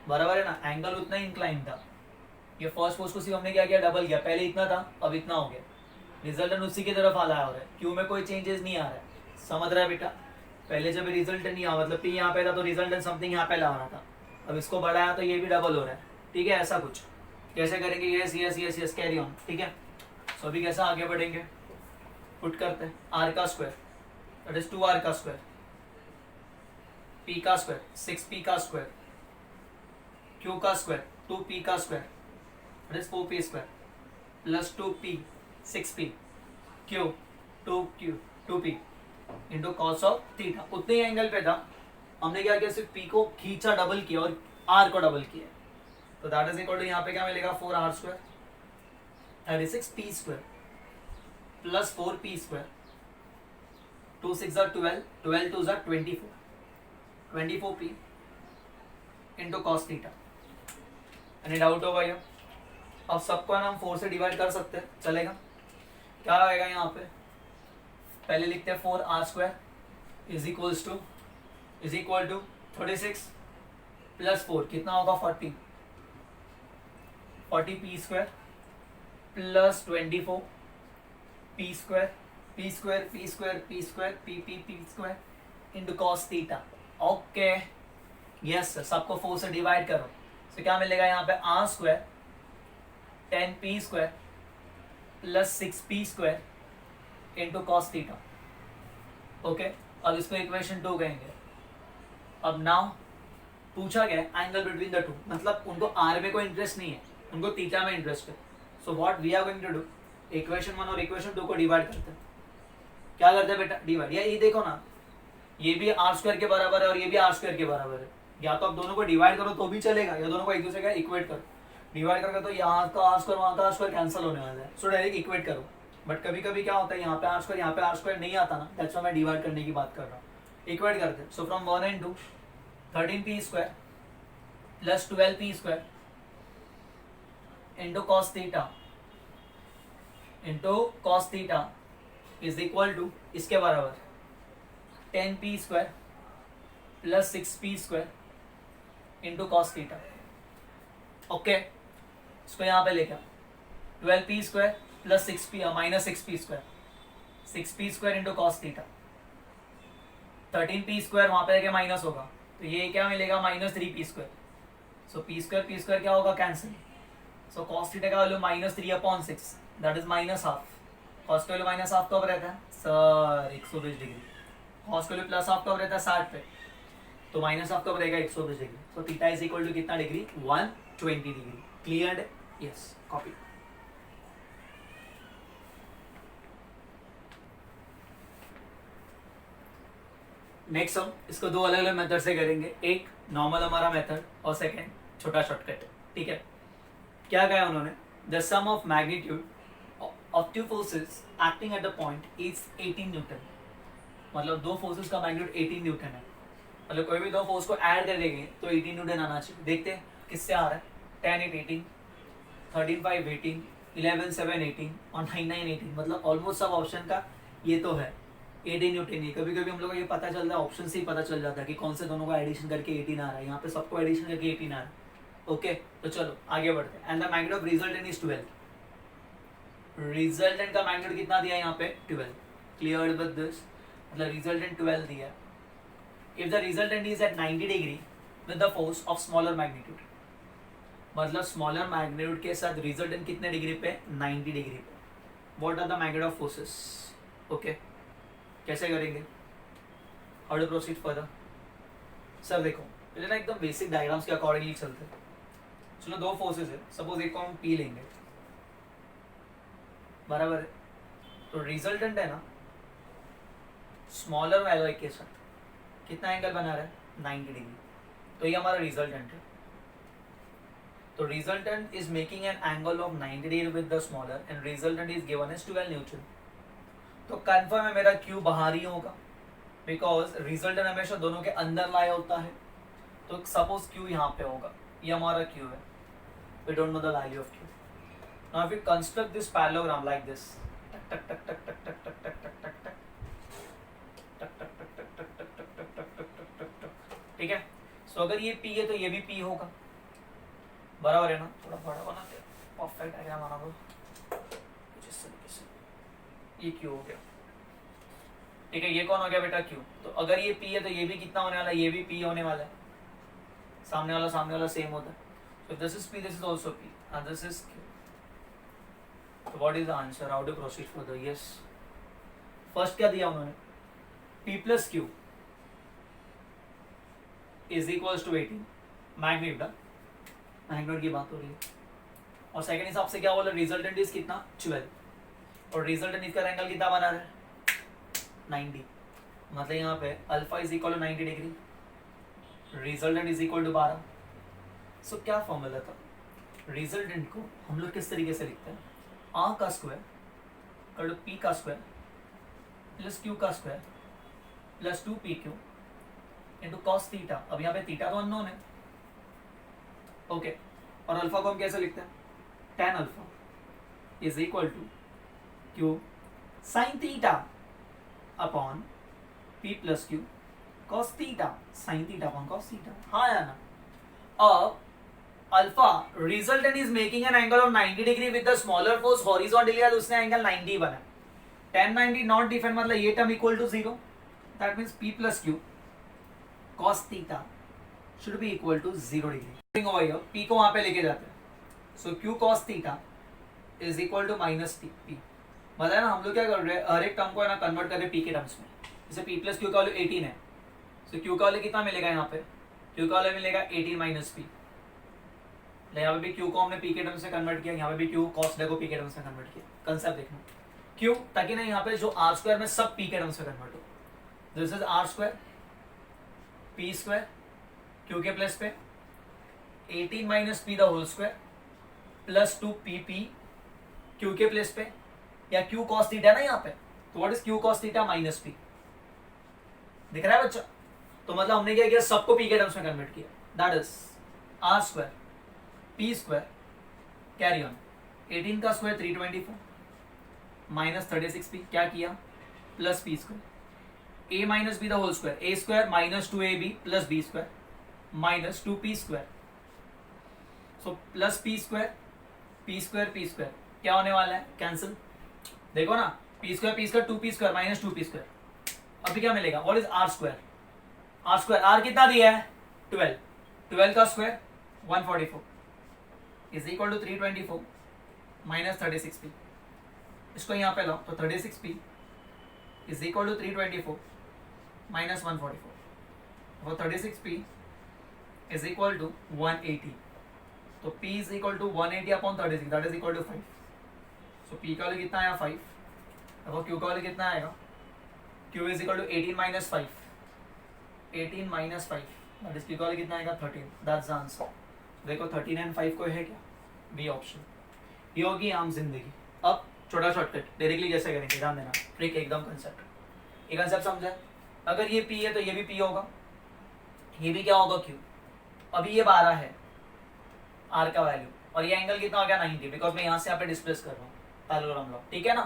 बराबर है ना। एंगल उतना ही इंक्लाइन था, ये फर्स्ट फोर्स को सिर्फ हमने क्या किया, डबल किया, पहले इतना था अब इतना हो गया, रिजल्टेंट उसी की तरफ आला हो रहा है, क्यू में कोई चेंजेस नहीं आ रहा है, समझ रहा है बेटा। पहले जब रिजल्टेंट नहीं आया, मतलब p यहाँ पे था तो रिजल्टेंट समथिंग यहाँ पे ला रहा था, अब इसको बढ़ाया तो ये भी डबल हो रहा है, ठीक है। ऐसा कुछ कैसे करेंगे, yes yes yes yes carry on, ठीक है। सो अभी कैसा आगे बढ़ेंगे, पुट करते हैं r का स्क्वायर दैट इज 2r का स्क्वायर पी का स्क्वायर 6p का स्क्वायर, क्यू का स्क्वायर 2p का square, that is 4p square plus 2p 6p Q 2p into cos of theta. उतने ही एंगल पे था, हमने क्या किया, सिर्फ p को खींचा, डबल किया और r को डबल किया, तो दैट इज इक्वल टू यहाँ पे क्या मिलेगा 4r square, that is 6p square plus 4p square, 2 6 12, 12 2 24, 24p into cos theta. Any doubt होगा ये? अब सबको ना हम 4 से डिवाइड कर सकते हैं, चलेगा? क्या आएगा यहाँ पे, पहले लिखते हैं 4r square is equal to 36 plus 4 कितना होगा 40, 40p square plus 24 p square p square p square p square p square into cos theta. Okay yes sir, सबको 4 से डिवाइड करो, तो क्या मिलेगा यहाँ पे r square 10p square plus 6p square into cos theta. Okay, अब इसको इक्वेशन 2 कहेंगे। अब नाउ पूछा गया एंगल बिटवीन द टू, मतलब उनको आर में कोई इंटरेस्ट नहीं है, उनको थीटा में इंटरेस्ट है। So what we are going to do, equation 1 और इक्वेशन 2 को डिवाइड करते हैं। क्या करते हैं बेटा, डिवाइड। या ये देखो ना, ये भी आर स्क्वायर के बराबर है और ये भी आर स्क्वायर के बराबर है, या तो आप दोनों को डिवाइड करो तो भी चलेगा, या दोनों को एक दूसरे का इक्वेट करो। डिवाइड करके तो यहाँ का आर स्क्वायर वहाँ का आर स्क्वायर कैंसिल होने वाला है, सो डायरेक्ट इक्वेट करो। बट कभी कभी क्या होता है, यहाँ पे आर स्क्वायर यहाँ पे आर स्क्वायर नहीं आता ना, दैट्स व्हाई मैं डिवाइड करने की बात कर रहा हूँ। इक्वेट करते हैं, so from 1 and 2 13p square plus 12p square into cos theta is equal to इसके बराबर 10p square plus 6p square into cos theta. Okay, इसको यहाँ पे लेकर 12p square plus 6p minus 6p square, 6p square into cos theta. 13p square वहां पे माइनस होगा, तो ये क्या मिलेगा minus 3p square. So p square क्या होगा, कैंसिल। सो कॉस थीटा का value minus 3/6, that is minus half. Cos का वैल्यू माइनस हाफ कब रहता है सर, 120 डिग्री। कॉस का वैल्यू प्लस हाफ कब रहता है 60 पे, तो माइनस हाफ कब रहेगा 120 degree. So theta is equal to कितना degree, 120 degree. Clear? Yes, copy. Next हम इसको दो अलग अलग मेथड से करेंगे, एक नॉर्मल हमारा मेथड और सेकंड छोटा शॉर्टकट। ठीक है, क्या कहा उन्होंने, the sum of magnitude of two forces acting at the point is 18 newton. मतलब दो फोर्सेस का मैग्नीट्यूड 18 न्यूटन है, मतलब कोई भी दो फोर्स को ऐड कर देंगे तो 18 न्यूटन आना चाहिए। देखते हैं किससे आ रहा है, 10 8 18, 13 5 18, 11 7 18 और 9 9 18, मतलब ऑलमोस्ट सब ऑप्शन का ये तो है 18 न्यूटन ही। कभी कभी हम लोग को ये पता चलता है, ऑप्शन से ही पता चल जाता है कि कौन से दोनों का एडिशन करके 18 आ रहा है। यहाँ पे सबको एडिशन करके 18 आ रहा है। ओके, तो चलो आगे बढ़ते हैं। And the magnitude of resultant is 12। Resultant का मैग्नीट्यूड कितना दिया है यहाँ पे 12। क्लियर विद दिस, मतलब रिजल्टेंट 12 दिया है। If the resultant is at 90 degree with the force of smaller magnitude, मतलब स्मॉलर मैग्नीट्यूड के साथ रिजल्टेंट कितने डिग्री पे, 90 डिग्री पे। What are the magnitude of forces. Okay, कैसे करेंगे, how to proceed further. Sir देखो पहले ना एकदम बेसिक डायग्राम्स के अकॉर्डिंगली चलते हैं। चलो दो फोर्सेस है, सपोज एक को हम पी लेंगे, बराबर है। तो रिजल्टेंट है ना स्मॉलर वैल्यू के साथ कितना एंगल बना रहा है, 90 डिग्री, तो ये हमारा रिजल्टेंट है। तो resultant is making an angle of 90 degree with the smaller and resultant is given as 12 newton. तो कंफर्म है मेरा क्यू बाहर ही होगा, बिकॉज रिजल्टेंट हमेशा दोनों के अंदर लाया होता है। तो सपोज क्यू यहाँ पे होगा, ये हमारा क्यू है, we don't know the value of Q. Now if we construct this parallelogram like this, टक टक टक टक टक टक टक टक टक टक ठीक है। सो अगर ये P है तो ये भी P होगा, बराबर है ना। थोड़ा बड़ा बनाते हैं, परफेक्ट डायग्राम बना दो जिस तरीके से। ये Q हो गया, ठीक है। ये कौन हो गया बेटा Q। तो अगर ये P है तो ये भी कितना होने वाला है, ये भी P होने वाला है। सामने वाला सेम होता है। So this is P, this is also P, and this is Q. So what is the answer? How to proceed further? Yes. First क्या दिया उन्होंने, P plus Q is equals to 18 magnitude, magnitude की बात हो रही है। और सेकंड हिसाब से क्या बोला, रिजल्टेंट इज कितना 12 और रिजल्टेंट इसका एंगल कितना बना रहा है 90, मतलब यहाँ पे alpha is equal to 90 degree, resultant is equal to 12। So क्या फॉर्मूला था, रिजल्टेंट को हम लोग किस तरीके से लिखते हैं, आर का स्क्वायर कर पी का स्क्वायर प्लस क्यू का square plus 2pq into cos theta. अब यहाँ पे थीटा तो अननोन है, ओके। और अल्फा को हम कैसे लिखते हैं, tan alpha is equal to Q sine theta upon p plus Q cos theta sine theta upon cos theta. हाँ या ना। अब alpha resultant is making an angle of 90 degree with the smaller force horizontally, उसने एंगल 90 बना, tan 90 नॉट डिफरेंट, मतलब ये term equal to 0, that means p plus Q cos theta should be equal to 0 degree. Over here p को वहां पे लेके जाते हैं, सो q cos theta is equal to minus p। मतलब ना हम लोग क्या कर रहे हैं, हर एक टर्म को है ना कन्वर्ट कर रहे हैं p के टर्म्स में। जैसे p प्लस क्यू का वैल्यू 18 है, सो q का वैल्यू कितना मिलेगा, यहाँ पे q का वैल्यू मिलेगा 18 माइनस p। यहाँ पे भी q को हमने p के टर्म्स में कन्वर्ट किया, यहाँ पे भी q cos को p के टर्म्स में कन्वर्ट किया। कंसेप्ट देखना क्यों, ताकि ना यहाँ पे जो r स्क्वायर में सब p के टर्म्स में कन्वर्ट हो। This is r square p square q के प्लस पे 18 minus p the whole square plus 2pp q के प्लस पे, या q cos थीटा ना यहाँ पे, तो what is q cos theta minus p, दिख रहा है बच्चा। तो मतलब हमने क्या किया, सबको p के टर्म्स में कन्वर्ट किया, that is r square p square carry on 18 का स्क्वायर 324 माइनस 36p क्या किया plus p square a minus b the whole square a square minus 2ab plus b square minus 2p square, so plus p square क्या होने वाला है, कैंसिल। देखो ना p square 2p square minus 2p square. अभी क्या मिलेगा, what is r square r कितना दिया है 12 का square 144 is equal to 324 minus 36p। इसको यहाँ पे लाओ तो 36p is equal to 324 minus 144, वो 36p इज इक्वल टू 180, तो p is equal to 180 upon 36 that is equal to 5। So p का वैल्यू कितना आया 5, अब q का वैल्यू कितना आएगा, q is equal to 18 minus 5 that is q का वैल्यू कितना आएगा 13, दैट्स द आंसर। देखो 13 एंड 5 को है क्या, बी ऑप्शन। ये होगी आम जिंदगी। अब छोटा शॉर्टकट डायरेक्टली जैसे करेंगे, ध्यान देना, ट्रिक एकदम कंसेप्ट, ये कंसेप्ट समझा। अगर ये p है तो ये भी p होगा, ये भी क्या होगा q। अभी ये 12 है r का वैल्यू, और ये एंगल कितना हो गया 90, बिकॉज मैं यहाँ से यहाँ पे डिस्प्लेस कर रहा हूँ पैरेललोग्राम लॉ, ठीक है ना,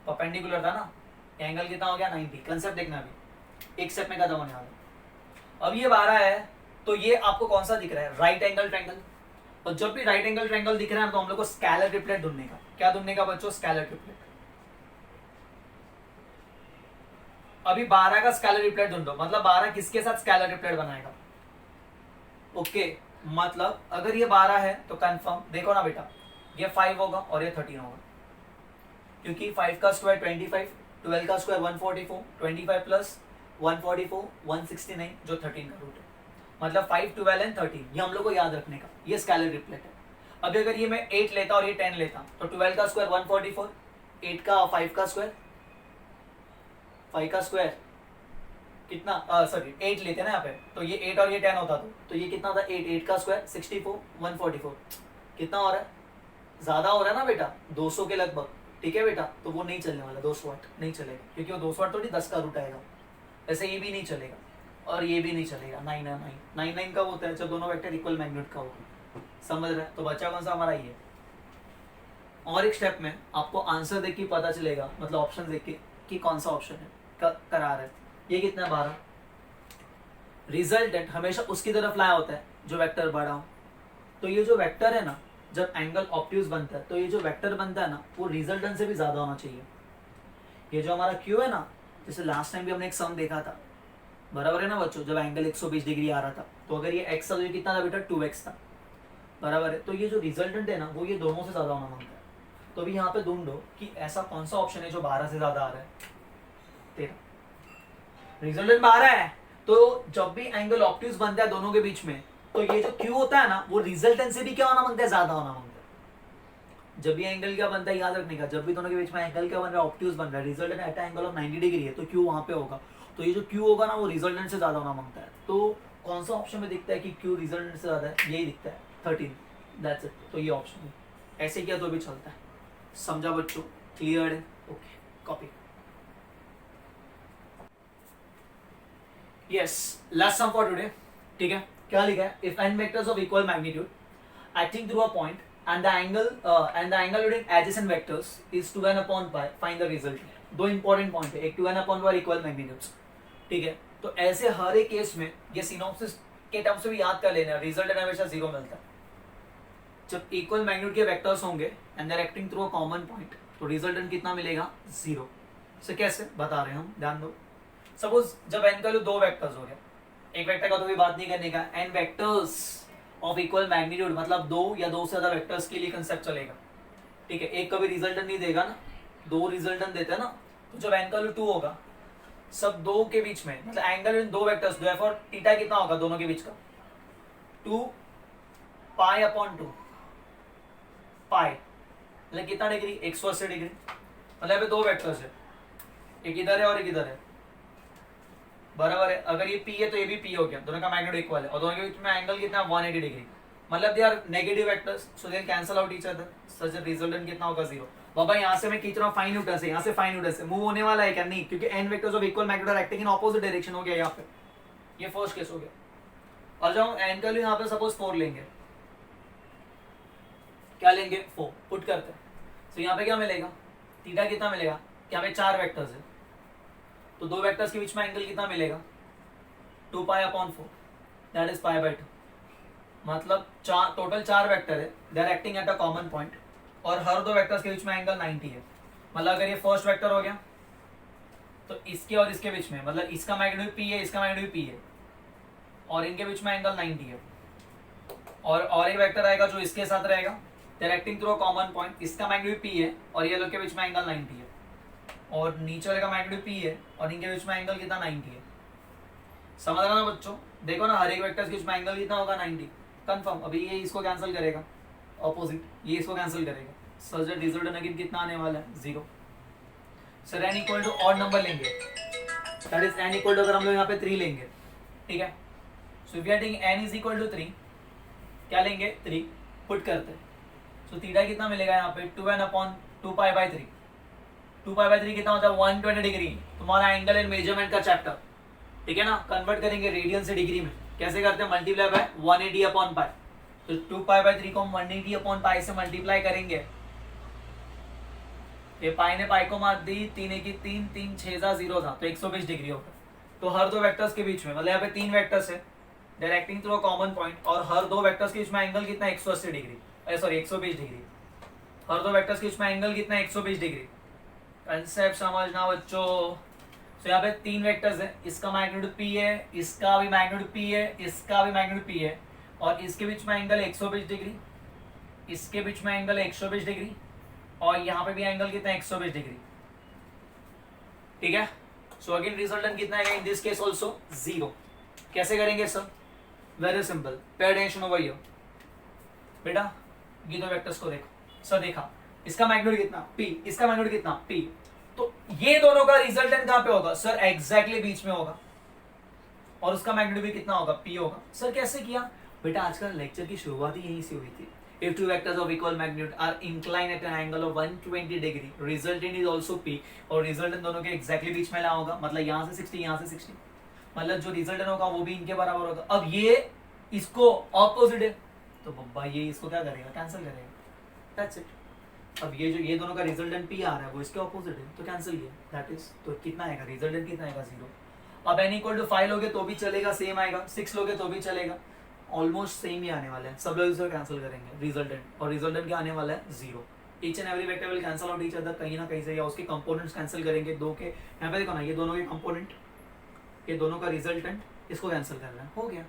परपेंडिकुलर था ना, एंगल कितना हो गया 90। कंसेप्ट देखना, अभी एक स्टेप में खत्म होने वाला। अब ये 12 है तो ये आपको कौन सा दिख रहा है, राइट एंगल ट्रायंगल। और जब भी राइट एंगल ट्रायंगल दिख रहा है तो हम लोग को स्केलर ट्रिपलेट ढूंढने का, क्या ढूंढने का बच्चों, स्केलर ट्रिपलेट। अभी 12 का स्केलर ट्रिपलेट ढूंढो, मतलब 12 किसके साथ स्केलर ट्रिपलेट बनाएगा, ओके। मतलब अगर ये 12 है तो कंफर्म, देखो ना बेटा, ये 5 होगा और ये 13 होगा, क्योंकि 5 का स्क्वायर 25, 12 का स्क्वायर 144, 25 प्लस 144 169 जो 13 का रूट है, मतलब 5, 12 एंड 13, ये हम लोग को याद रखने का, ये स्केलर ट्रिपलेट है। अब अगर ये मैं 8 लेता और ये 10 लेता तो 12 का स्क्वायर 144, 8 का 5 का स्क्वायर, 5 का स्क्वायर कितना, सॉरी 8 लेते ना यहाँ पे, तो ये 8 और ये 10 होता तो ये कितना था 8 का स्क्वायर 64 144 कितना हो रहा है, ज्यादा हो रहा है ना बेटा, 200 के लगभग, ठीक है बेटा। तो वो नहीं चलने वाला, 200 वाट नहीं चलेगा, क्योंकि वो 200 वाट थोड़ी 10 का रूट आएगा। ऐसे ये भी नहीं चलेगा और ये भी नहीं चलेगा, 9 का होता है जब दोनों वेक्टर इक्वल मैग्नीट्यूड का होगा, समझ रहे हैं। तो बच्चा कौन सा हमारा ये। और एक स्टेप में आपको आंसर देख के पता चलेगा, मतलब ऑप्शन देख के कि कौन सा ऑप्शन है करा रहा है। ये कितना 12, रिजल्टेंट हमेशा उसकी तरफ लाया होता है जो वेक्टर बड़ा हो। तो ये जो वेक्टर है ना, जब एंगल ऑब्ट्यूज बनता है तो ये जो वेक्टर बनता है ना वो रिजल्टेंट से भी ज्यादा होना चाहिए। ये जो हमारा क्यू है ना, जैसे लास्ट टाइम भी हमने एक सम देखा था, बराबर है ना बच्चों, जब एंगल 120 डिग्री आ रहा था तो अगर ये x था तो ये कितना था बेटा 2x था, बराबर है। तो ये जो रिजल्टेंट है ना वो ये दोनों से ज्यादा होना मांगता है। तो अभी यहाँ पे ढूंढो कि ऐसा कौन सा ऑप्शन है जो 12 से ज्यादा आ रहा है। तेरा रिजल्टेंट 12 है तो जब भी एंगल ऑब्ट्यूज बनता है दोनों के बीच में, तो ये जो Q होता है ना वो रिजल्टेंट से भी क्या होना मांगता है, ज्यादा होना मांगता है। जब भी एंगल क्या बनता है याद रखने का, जब भी दोनों के बीच में एंगल क्या बन रहा है, ऑब्ट्यूज बन रहा है, resultant at angle of 90 degree है, तो Q वहां पे होगा। तो ये जो Q होगा ना वो रिजल्टेंट से ज्यादा होना मांगता है। तो कौन सा ऑप्शन में दिखता है कि Q रिजल्टेंट से ज्यादा है, यही दिखता है 13, दैट्स इट। तो ये ऑप्शन है, ऐसे किया तो भी चलता है। समझा बच्चों, क्लियर है? Okay, copy. Yes, last sum for today. ठीक है, क्या लिखा है, if n vectors of equal magnitude acting through a point and the angle between adjacent vectors is 2n upon pi, find the result। दो इंपॉर्टेंट पॉइंट है, एक 2n upon pi equal magnitudes. ठीक है, तो ऐसे हर एक केस में ये सिनॉप्सिस के टर्म से भी याद कर लेना, रिजल्टेंट हमेशा जीरो मिलता है। जब इक्वल मैग्नीट्यूड के वेक्टर्स होंगे and they are acting through a common point, तो रिजल्टेंट कितना मिलेगा, जीरो। से कैसे बता रहे हैं हम, ध्यान दो। सपोज जब n का दो वेक्टर्स हो गया, एक वेक्टर का तो भी बात नहीं करने का, n vectors of equal magnitude मतलब दो या दो से ज्यादा वेक्टर्स के लिए कंसेप्ट चलेगा। ठीक है, एक कभी रिजल्टेंट नहीं देगा ना, दो रिजल्टेंट देते हैं ना। तो जब n का 2 होगा, सब दो के बीच में मतलब एंगल इन दो वेक्टर्स, देयरफॉर थीटा कितना होगा दोनों के बीच का, 2 पाई अपॉन 2 पाई, मतलब कितना डिग्री, 180 डिग्री। मतलब यहाँ पे दो वेक्टर्स है, एक इधर है और एक इधर है, बराबर है। अगर ये P है तो ये भी P हो गया, दोनों का मैग्नीट्यूड इक्वल है, और दोनों के बीच में एंगल कितना, 180 डिग्री। मतलब they are negative vectors, so they cancel out each other, such resultant कितना होगा, जीरो। बाबा यहाँ से मैं खींच रहा हूँ 5 न्यूटन से, यहाँ से 5 न्यूटन से मूव होने वाला है क्या, नहीं, क्योंकि n vectors of equal magnitude are acting in opposite direction हो गया यहाँ पे, ये फर्स्ट केस हो गया। और जब हम n का वैल्यू यहाँ पे सपोज 4 लेंगे, क्या लेंगे, 4 पुट करते हैं, तो यहाँ पे क्या मिलेगा, थीटा कितना मिलेगा, यहाँ पे 4 वेक्टर्स है, तो दो वेक्टर्स के बीच में एंगल कितना मिलेगा, 2 pi upon 4, that is pi by 2। मतलब टोटल 4 वेक्टर है, they are acting at a common point, और हर दो वेक्टर्स के बीच में एंगल 90 है। मतलब अगर ये फर्स्ट वेक्टर हो गया तो इसके और इसके बीच में, मतलब इसका मैग्नीट्यूड P है, इसका मैग्नीट्यूड P है, और इनके बीच में एंगल 90 है। और एक वेक्टर आएगा जो इसके साथ रहेगा, they are acting through a common point, इसका मैग्नीट्यूड P है और ये लोग के बीच में एंगल 90 है, और नीचे वाले का मैग्नीट्यूड P है और इनके बीच में एंगल कितना, 90 है। समझ रहा ना बच्चों, देखो ना हर एक वेक्टर के बीच में एंगल कितना होगा, 90 कंफर्म। अभी ये इसको कैंसिल करेगा, ऑपोजिट ये इसको कैंसिल करेगा, सच दैट रिजल्टेंट अगेन कितना आने वाला है, जीरो। Sir n equal to odd number लेंगे, that is n equal to, अगर हम लोग यहाँ पे 3 लेंगे, ठीक है, so if you are taking n is equal to 3, क्या लेंगे, 3 पुट करते हैं, सो थीटा कितना मिलेगा यहाँ पे, 2n upon 2 pi by 3। 2 pi by 3 कितना होता है, 120 डिग्री। तुम्हारा एंगल एंड मेजरमेंट का चैप्टर, ठीक है ना, कन्वर्ट करेंगे रेडियन से डिग्री में, कैसे करते हैं, मल्टीप्लाई बाय 180 अपॉन पाई। तो 2 पाई बाय 3 को हम 180 अपॉन पाई से मल्टीप्लाई करेंगे, ये पाई ने पाई को मार दी, 3 1 3 3 6 0 था, तो 120 डिग्री होगा। तो हर दो वेक्टर्स के बीच में, मतलब यहाँ पे 3 वेक्टर्स है, they are acting through a common point, और हर दो वेक्टर्स के बीच में एंगल कितना, 180 डिग्री, सॉरी 120 डिग्री। हर दो वेक्टर्स के बीच में एंगल कितना, 120 डिग्री। कंसेप्ट समझना बच्चों। तो यहाँ पे 3 वेक्टर्स है, इसका मैग्नीट्यूड P है, इसका भी मैग्नीट्यूड P है, इसका भी मैग्नीट्यूड P है, और इसके बीच में एंगल 120 डिग्री, इसके बीच में एंगल 120 डिग्री, और यहाँ पे भी एंगल कितना, 120 डिग्री। ठीक है, सो अगेन रिजल्टेंट कितना है in this case also, zero. कैसे करेंगे sir, very simple, pay attention over here बेटा, ये दो वेक्टर्स को देखो। सर देखा, इसका मैग्नीट्यूड कितना, P, इसका मैग्नीट्यूड कितना, P, तो ये दोनों का रिजल्टेंट कहां पे होगा, सर एग्जैक्टली बीच में होगा, और उसका मैग्नीट्यूड भी कितना होगा, P होगा। सर कैसे किया बेटा, आज का लेक्चर की शुरुआत ही यहीं से हुई थी। If two vectors of equal magnitude are inclined at an angle of 120 degree, resultant is also P, और resultant दोनों के exactly बीच में ला होगा, मतलब यहाँ से 60, यहाँ से 60, मतलब जो resultant होगा वो भी इनके बराबर होगा। अब ये इसको opposite है, तो बब्बा ये इसको क्या करेगा, कैंसिल करेगा, that's it। अब ये दोनों का रिजल्टेंट P आ रहा है, वो इसके ऑपोजिट है, तो कैंसिल किया, दैट इज, तो कितना आएगा, रिजल्टेंट कितना आएगा, 0। अब n इक्वल टू 5 लोगे तो भी चलेगा, सेम आएगा, 6 लोगे तो भी चलेगा, ऑलमोस्ट सेम ही आने वाला है, सब लोग इसे कैंसिल करेंगे रिजल्टेंट, और रिजल्टेंट क्या आने वाला है, 0। Each and every vector will cancel out each other, कहीं ना कहीं से, या उसके कंपोनेंट्स कैंसिल करेंगे, दो के, यहाँ पे देखो ना, ये दोनों के कंपोनेंट, ये दोनों का रिजल्टेंट, इसको कैंसिल करना है, हो गया,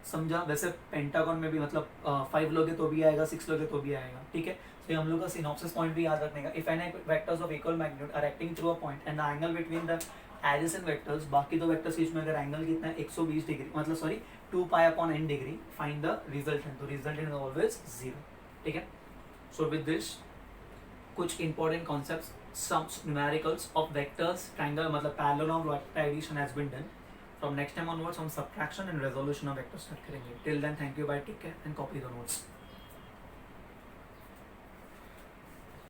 समझा। वैसे पेंटागन में भी मतलब 5 लोगे तो भी आएगा, 6 लोगे तो भी आएगा, ठीक है। तो हम लोग का सिनॉप्सिस पॉइंट भी याद रखने का, if n vectors of equal magnitude are acting through a point and the angle between the addition vectors, बाकी दो वेक्टर्स के बीच में अगर एंगल कितना है 120 डिग्री, मतलब sorry 2 pi upon n degree, find the resultant, तो रिजल्टेंट इज ऑलवेज 0. ठीक है. सो विद दिस कुछ important concepts, sums, numericals of vectors, triangle मतलब parallelogram vector addition has been done. From next time onwards हम subtraction and resolution of vectors start करेंगे. Till then thank you, bye, take care and copy the notes.